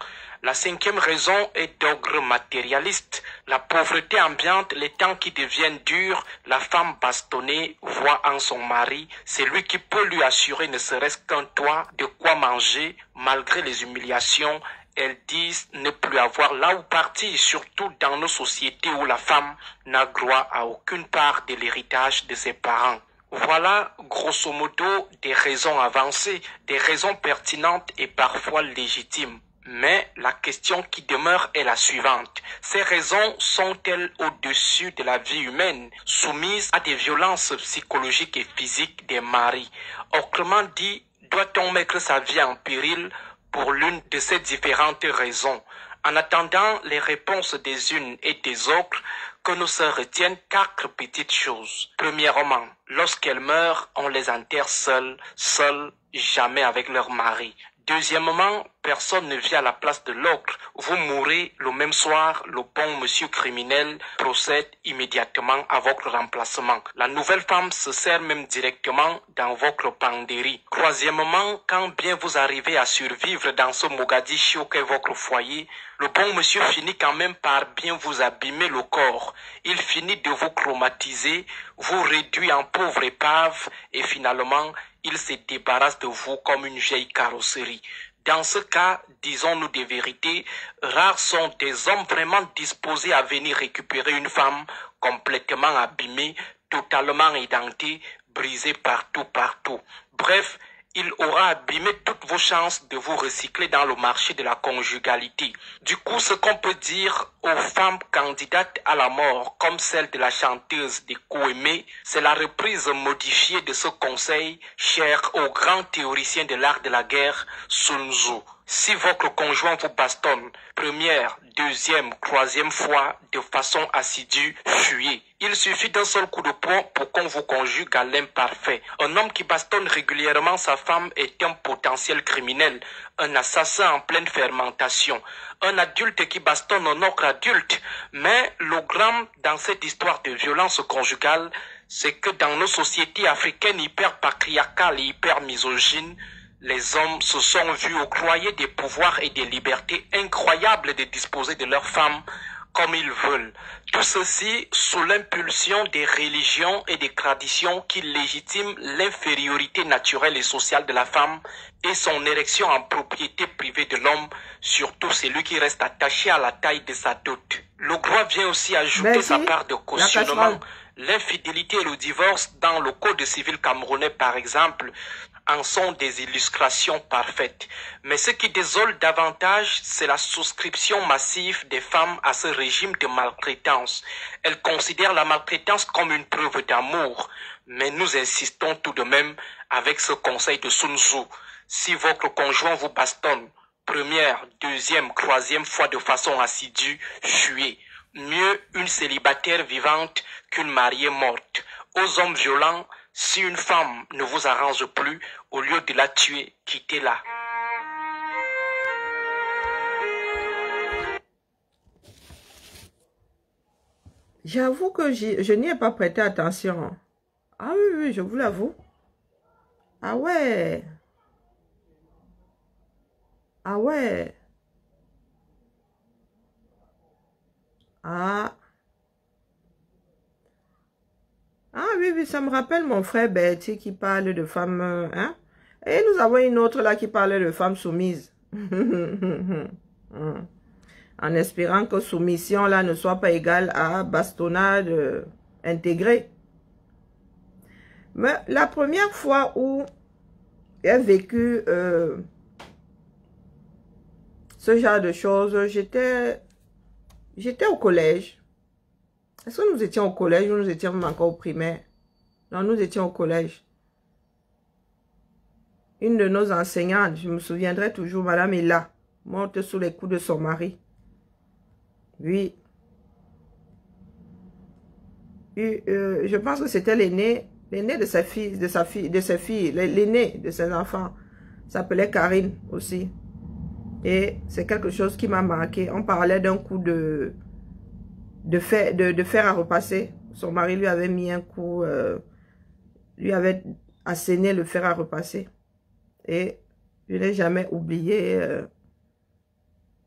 La cinquième raison est d'ordre matérialiste. La pauvreté ambiante, les temps qui deviennent durs, la femme bastonnée voit en son mari celui qui peut lui assurer ne serait-ce qu'un toit, de quoi manger, malgré les humiliations. Elles disent ne plus avoir là où partir, surtout dans nos sociétés où la femme n'a droit à aucune part de l'héritage de ses parents. Voilà, grosso modo, des raisons avancées, des raisons pertinentes et parfois légitimes. Mais la question qui demeure est la suivante. Ces raisons sont-elles au-dessus de la vie humaine, soumises à des violences psychologiques et physiques des maris? Autrement dit, doit-on mettre sa vie en péril pour l'une de ces différentes raisons? En attendant les réponses des unes et des autres, que nous se retiennent 4 petites choses. Premièrement, lorsqu'elles meurent, on les enterre seules, jamais avec leur mari. Deuxièmement, personne ne vit à la place de l'autre. Vous mourrez le même soir, le bon monsieur criminel procède immédiatement à votre remplacement. La nouvelle femme se sert même directement dans votre penderie. Troisièmement, quand bien vous arrivez à survivre dans ce Mogadiscio qu'est votre foyer, le bon monsieur finit quand même par bien vous abîmer le corps. Il finit de vous traumatiser, vous réduit en pauvre épave et finalement, il se débarrasse de vous comme une vieille carrosserie. Dans ce cas, disons-nous des vérités, rares sont des hommes vraiment disposés à venir récupérer une femme complètement abîmée, totalement édentée, brisée partout. Bref, il aura abîmé toutes vos chances de vous recycler dans le marché de la conjugalité. Du coup, ce qu'on peut dire aux femmes candidates à la mort, comme celle de la chanteuse des Kouémé, c'est la reprise modifiée de ce conseil cher au grand théoricien de l'art de la guerre, Sun Tzu. Si votre conjoint vous bastonne, première, deuxième, troisième fois, de façon assidue, fuyez. Il suffit d'un seul coup de poing pour qu'on vous conjugue à l'imparfait. Un homme qui bastonne régulièrement sa femme est un potentiel criminel, un assassin en pleine fermentation. Un adulte qui bastonne un autre adulte. Mais le drame dans cette histoire de violence conjugale, c'est que dans nos sociétés africaines hyper patriarcales et hyper misogynes, les hommes se sont vus octroyer des pouvoirs et des libertés incroyables de disposer de leurs femmes comme ils veulent. Tout ceci sous l'impulsion des religions et des traditions qui légitiment l'infériorité naturelle et sociale de la femme et son érection en propriété privée de l'homme, surtout celui qui reste attaché à la taille de sa dot. Le droit vient aussi ajouter sa part de cautionnement. L'infidélité et le divorce dans le code civil camerounais, par exemple, en sont des illustrations parfaites. Mais ce qui désole davantage, c'est la souscription massive des femmes à ce régime de maltraitance. Elles considèrent la maltraitance comme une preuve d'amour. Mais nous insistons tout de même avec ce conseil de Sun Tzu. Si votre conjoint vous bastonne, première, deuxième, troisième fois de façon assidue, fuyez. Mieux une célibataire vivante qu'une mariée morte. Aux hommes violents, si une femme ne vous arrange plus, au lieu de la tuer, quittez-la. J'avoue que je n'y ai pas prêté attention. Ah oui, je vous l'avoue. Ah ouais. Ah ouais. Ah. Ah oui, ça me rappelle mon frère Bertie qui parle de femmes, hein? Et nous avons une autre là qui parle de femmes soumises. En espérant que soumission là ne soit pas égale à bastonnade intégrée. Mais la première fois où j'ai vécu ce genre de choses, j'étais au collège. Est-ce que nous étions au collège ou nous étions encore au primaire? Non, nous étions au collège. Une de nos enseignantes, je me souviendrai toujours, Madame Ella, monte sous les coups de son mari. Oui. Je pense que c'était l'aîné de sa fille, de ses filles, l'aîné de ses enfants, s'appelait Karine aussi. Et c'est quelque chose qui m'a marqué. On parlait d'un coup de fer à repasser. Son mari lui avait mis un coup, lui avait asséné le fer à repasser. Et je n'ai jamais oublié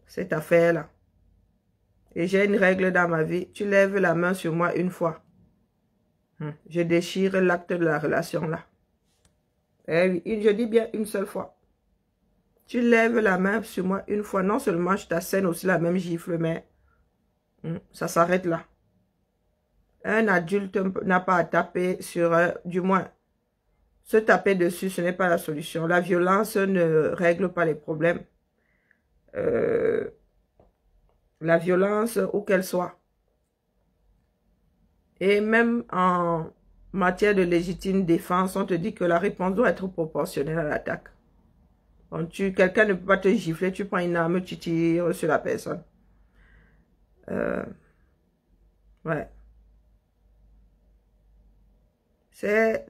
cette affaire-là. Et j'ai une règle dans ma vie. Tu lèves la main sur moi une fois. Je déchire l'acte de la relation là. Et je dis bien une seule fois. Tu lèves la main sur moi une fois. Non seulement je t'assène aussi la même gifle, mais ça s'arrête là. Un adulte n'a pas à taper sur... du moins, se taper dessus, ce n'est pas la solution. La violence ne règle pas les problèmes. La violence, où qu'elle soit. Et même en matière de légitime défense, on te dit que la réponse doit être proportionnelle à l'attaque. Quelqu'un ne peut pas te gifler, tu prends une arme, tu tires sur la personne. Ouais. C'est...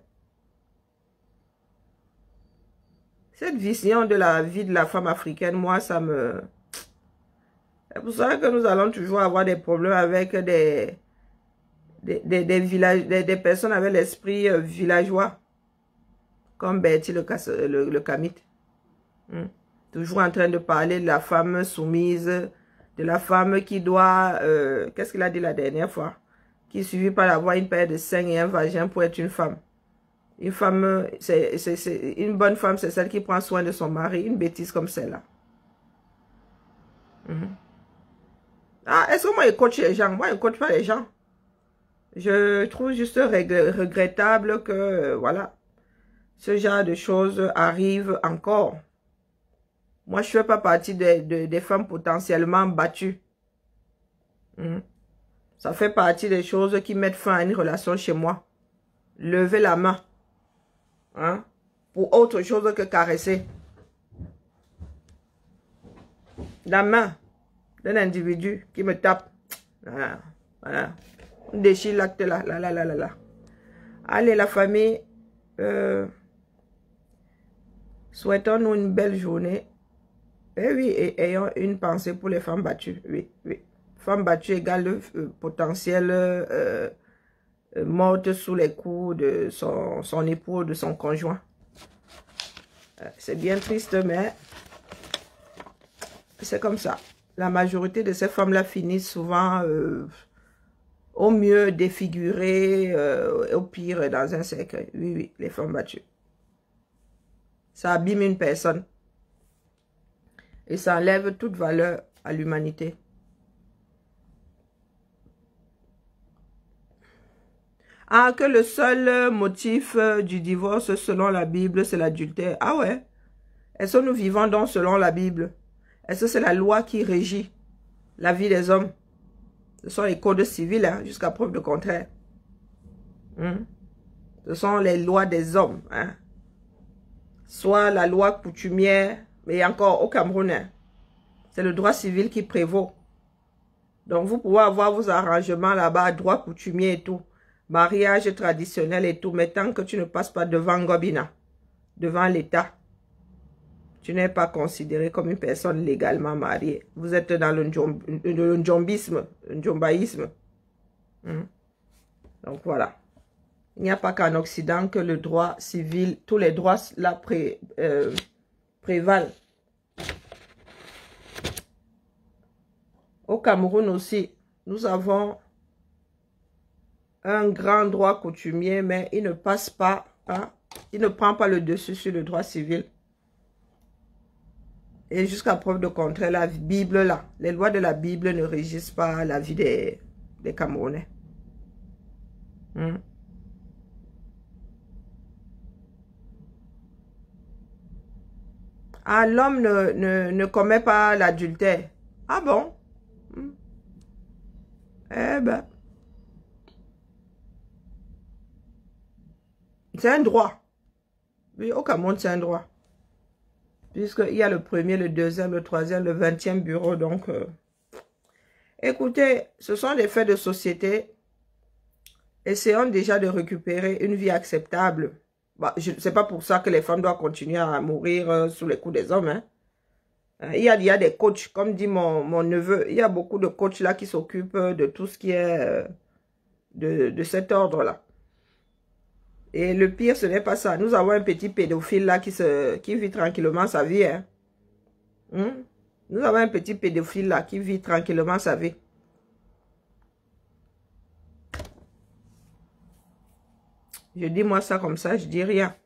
Cette vision de la vie de la femme africaine, moi, ça me... C'est pour ça que nous allons toujours avoir des problèmes avec des personnes avec l'esprit villageois, comme Betty le Kamit. Toujours en train de parler de la femme soumise, de la femme qui doit... Qu'est-ce qu'il a dit la dernière fois? Qui suffit pas d'avoir une paire de seins et un vagin pour être une femme. Une femme, une bonne femme, c'est celle qui prend soin de son mari. Une bêtise comme celle-là. Ah, est-ce que moi, je coach les gens? Moi, je ne coach pas les gens. Je trouve juste regrettable que, voilà, ce genre de choses arrive encore. Moi, je ne fais pas partie des femmes potentiellement battues. Ça fait partie des choses qui mettent fin à une relation chez moi. Levez la main. Pour autre chose que caresser. La main d'un individu qui me tape. Voilà. Voilà. On déchire l'acte là. Là. Allez, la famille. Souhaitons-nous une belle journée. Et oui, et ayons une pensée pour les femmes battues. Oui. Femme battue égale potentiel morte sous les coups de son époux, de son conjoint. C'est bien triste, mais c'est comme ça. La majorité de ces femmes-là finissent souvent au mieux défigurées, au pire dans un cercueil. Oui, les femmes battues. Ça abîme une personne. Et ça enlève toute valeur à l'humanité. Ah, que le seul motif du divorce selon la Bible, c'est l'adultère. Ah ouais? Est-ce que nous vivons donc selon la Bible? Est-ce que c'est la loi qui régit la vie des hommes? Ce sont les codes civils, hein, jusqu'à preuve de contraire. Ce sont les lois des hommes. Hein. Soit la loi coutumière, mais encore au Cameroun, hein, c'est le droit civil qui prévaut. Donc vous pouvez avoir vos arrangements là-bas, droit coutumier et tout. Mariage traditionnel et tout, mais tant que tu ne passes pas devant Gobina, devant l'État, tu n'es pas considéré comme une personne légalement mariée. Vous êtes dans le njombisme, le njombaïsme. Donc voilà. Il n'y a pas qu'en Occident que le droit civil, tous les droits là prévalent. Au Cameroun aussi, nous avons un grand droit coutumier, mais il ne passe pas, hein, il ne prend pas le dessus sur le droit civil. Et jusqu'à preuve de contraire, la Bible là, les lois de la Bible ne régissent pas la vie des Camerounais. Ah, l'homme ne commet pas l'adultère. Ah bon? Hmm. Eh ben, c'est un droit. Oui, au Cameroun, c'est un droit. Puisqu'il y a le premier, le deuxième, le troisième, le 20e bureau. Donc, écoutez, ce sont des faits de société. Essayons déjà de récupérer une vie acceptable. Bah, c'est pas pour ça que les femmes doivent continuer à mourir sous les coups des hommes. Hein. Il y a des coachs, comme dit mon neveu, il y a beaucoup de coachs là qui s'occupent de tout ce qui est de cet ordre-là. Et le pire, ce n'est pas ça. Nous avons un petit pédophile là qui vit tranquillement sa vie. Hein. Nous avons un petit pédophile là qui vit tranquillement sa vie. Je dis moi ça comme ça, je dis rien.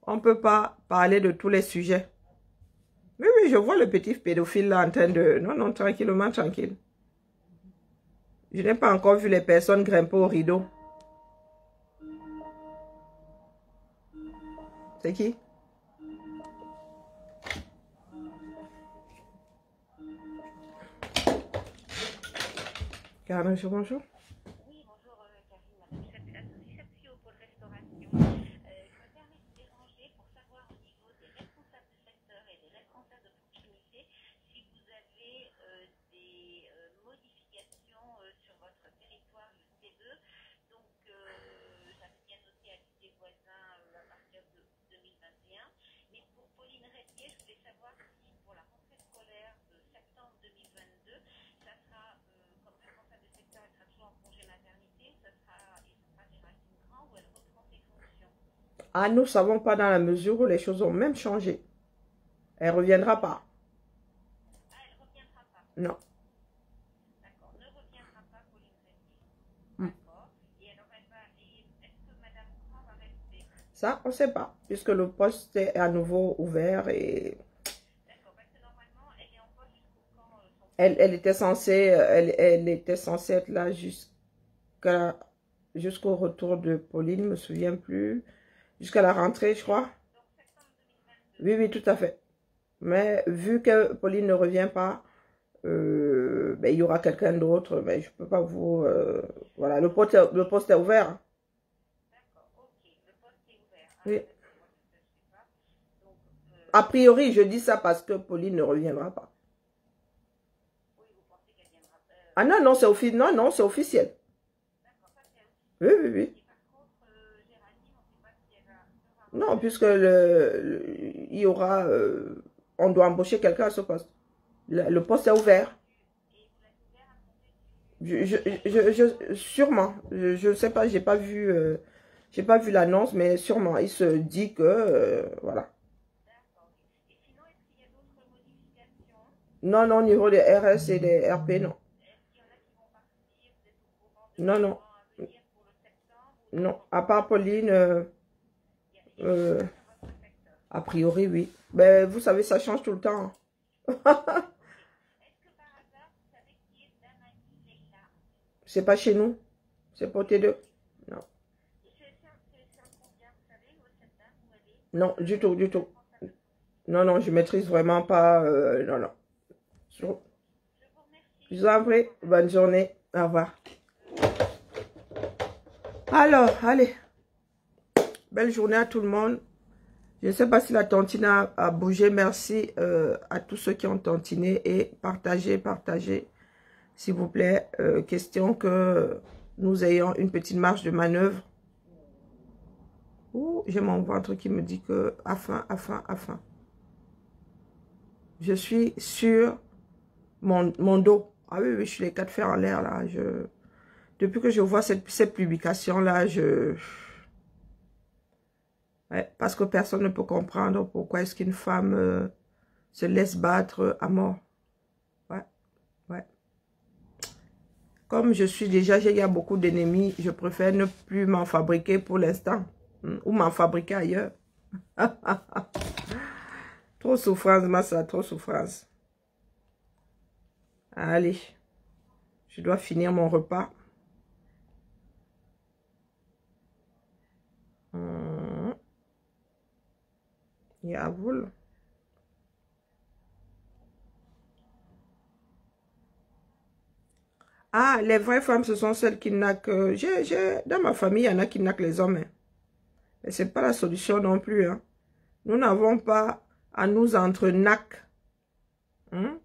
On ne peut pas parler de tous les sujets. Oui, oui, je vois le petit pédophile là en train de... Non, non, tranquillement, tranquille. Je n'ai pas encore vu les personnes grimper au rideau. C'est qui? Carmen, bonjour. Oui, bonjour Karine, madame. Je suis associée au pôle restauration. Je me permets de déranger pour savoir au niveau des responsables de secteur et des responsables de proximité si vous avez des modifications sur votre territoire, le C2. Donc, j'avais bien noté à des voisins à partir de 2021. Mais pour Pauline Rétier, je voulais savoir si pour la rentrée scolaire de septembre 2022, ça sera comme responsable de secteur, elle sera toujours en congé maternité, ça sera Géraldine Grand ou elle reprend ses fonctions? Ah, nous ne savons pas dans la mesure où les choses ont même changé. Elle ne reviendra pas. Ah, elle ne reviendra pas? Non. D'accord, ne reviendra pas Pauline Rétier. D'accord. Et alors, est-ce que Madame Grand va rester? Ça, on ne sait pas, puisque le poste est à nouveau ouvert et... D'accord, parce que normalement, elle est en poste jusqu'au quand Elle était censée être là jusqu'au retour de Pauline, je ne me souviens plus. Jusqu'à la rentrée, je crois. Donc, septembre 2022. Oui, oui, tout à fait. Mais vu que Pauline ne revient pas, ben, il y aura quelqu'un d'autre, mais je ne peux pas vous... voilà, le poste est ouvert. D'accord, ok, le poste est ouvert. Ah, Oui. d'accord, moi, je ne sais pas. Donc, A priori, je dis ça parce que Pauline ne reviendra pas. oui, vous pensez qu'elle viendra pas? Ah non, non, c'est officiel. Non, non, c'est officiel. D'accord, ça c'est aussi. Oui, oui, oui. Et par contre, Géraldine, on ne sait pas si elle sera Non, puisque il y aura... on doit embaucher quelqu'un à ce poste. Le poste est ouvert. et vous l'avez ouvert à compter du... Sûrement. Je ne sais pas, j'ai pas vu l'annonce, mais sûrement. Il se dit que... voilà. D'accord. Et sinon, est-ce qu'il y a d'autres modifications? Non, non, au niveau des RS et des RP, non. Est-ce qu'il y en a qui vont partir? Vous êtes au courant de Non, non. l'événement à venir pour le septembre? Non, à part Pauline, Il y a euh, dans votre secteur. a priori, oui. Ben, vous savez, ça change tout le temps. Est-ce que par hasard, vous savez qui est Damani Leila? C'est pas chez nous. C'est pour T2. Non. C'est un combien, vous savez, cette dame où elle est? Non, du tout, du tout. Non, non, je maîtrise vraiment pas. Non, non. Je vous remercie. Je vous en prie. Bonne journée. Au revoir. Alors, allez. Belle journée à tout le monde. Je ne sais pas si la tontine a bougé. Merci à tous ceux qui ont tontiné et partagez, s'il vous plaît. Question que nous ayons une petite marge de manœuvre. Ouh, j'ai mon ventre qui me dit que à faim. Je suis sur mon dos. Ah oui, oui, je suis les quatre fers en l'air là. Depuis que je vois cette publication là, ouais, parce que personne ne peut comprendre pourquoi est-ce qu'une femme se laisse battre à mort. Ouais, ouais. Comme je suis déjà, il y a beaucoup d'ennemis, je préfère ne plus m'en fabriquer pour l'instant. Ou m'en fabriquer ailleurs. Trop souffrance, Massa, trop souffrance. Allez, je dois finir mon repas. Il y a vous. Ah, les vraies femmes, ce sont celles qui n'a que... Dans ma famille, il y en a qui n'a que les hommes. Hein. Mais ce n'est pas la solution non plus. Hein. Nous n'avons pas à nous entre-nac. Hein?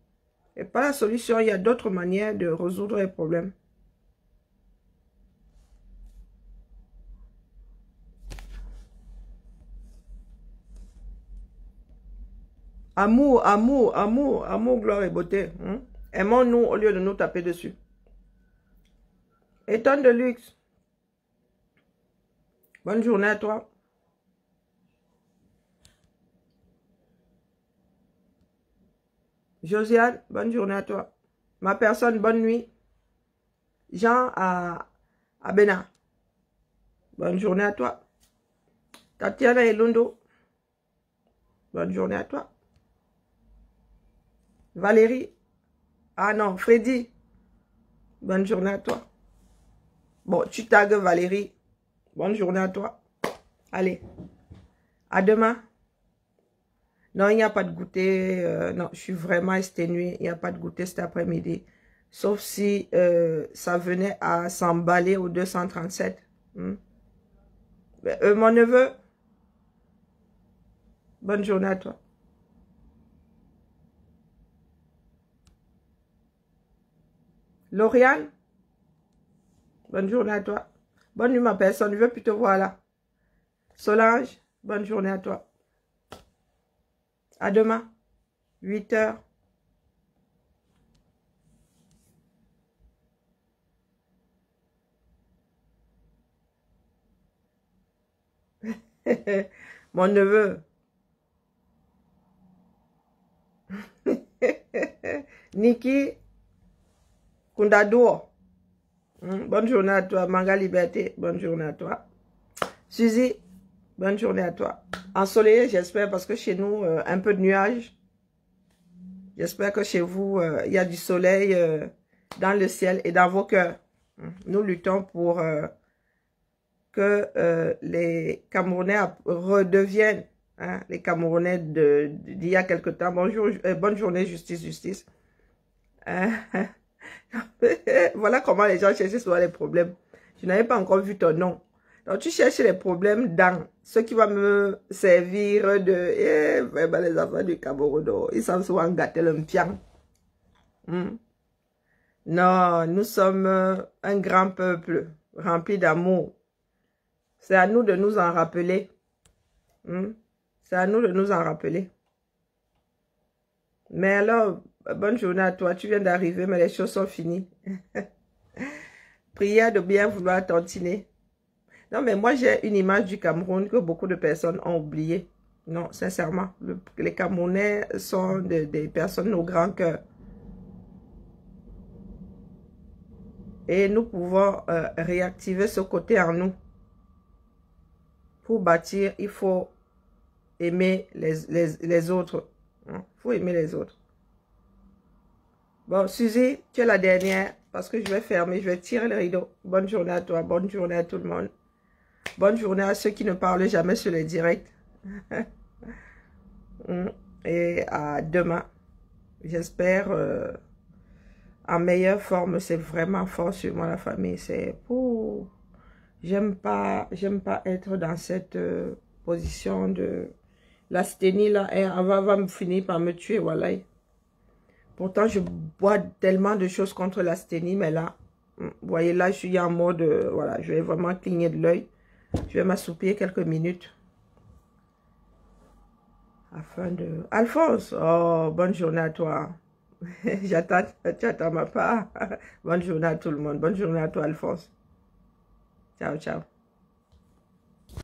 Ce n'est pas la solution. Il y a d'autres manières de résoudre les problèmes. Amour, amour, amour, amour, gloire et beauté. Hein? Aimons-nous au lieu de nous taper dessus. Et tonne de luxe. Bonne journée à toi. Josiane, bonne journée à toi. Ma personne, bonne nuit. Jean à Bénin. Bonne journée à toi. Tatiana et Lundo. Bonne journée à toi. Valérie. Ah non, Freddy. Bonne journée à toi. Bon, tu tagues Valérie. Bonne journée à toi. Allez. À demain. Non, il n'y a pas de goûter. Non, je suis vraiment exténuée. Il n'y a pas de goûter cet après-midi. Sauf si ça venait à s'emballer au 237. Mon neveu. Bonne journée à toi. Lauriane. Bonne journée à toi. Bonne nuit ma personne. Je veux plus te voir là. Solange. Bonne journée à toi. À demain. 8 h. Mon neveu. Niki Kundadou. Bonne journée à toi. Manga Liberté. Bonne journée à toi. Suzy. Bonne journée à toi. Ensoleillé, j'espère, parce que chez nous, un peu de nuages. J'espère que chez vous, il y a du soleil dans le ciel et dans vos cœurs. Nous luttons pour que les Camerounais redeviennent les Camerounais d'il y a quelque temps. Bonjour, bonne journée, justice, justice. Voilà comment les gens cherchent souvent les problèmes. Je n'avais pas encore vu ton nom. Donc, tu cherches les problèmes dans ce qui va me servir de... vraiment, les enfants du Cameroun, ils savent souvent gâter le mpiang. Non, nous sommes un grand peuple rempli d'amour. C'est à nous de nous en rappeler. C'est à nous de nous en rappeler. Mais alors, bonne journée à toi. Tu viens d'arriver, mais les choses sont finies. Prière de bien vouloir tontiner. Non, mais moi, j'ai une image du Cameroun que beaucoup de personnes ont oubliée. Non, sincèrement. Les Camerounais sont des personnes au grand cœur. Et nous pouvons réactiver ce côté en nous. Pour bâtir, il faut aimer les autres. Il faut aimer les autres. Bon, Suzy, tu es la dernière. Parce que je vais fermer, je vais tirer le rideau. Bonne journée à toi, bonne journée à tout le monde. Bonne journée à ceux qui ne parlent jamais sur les directs. Et à demain. J'espère en meilleure forme. C'est vraiment fort sur moi la famille. C'est pour... J'aime pas être dans cette position de... L'asthénie là, elle va me finir par me tuer, voilà. Pourtant, je bois tellement de choses contre l'asthénie, mais là, vous voyez, là, je suis en mode... voilà, je vais vraiment cligner de l'œil. Je vais m'assoupir quelques minutes. Afin de... Alphonse, oh, bonne journée à toi. J'attends, tu attends ma part. Bonne journée à tout le monde. Bonne journée à toi, Alphonse. Ciao, ciao.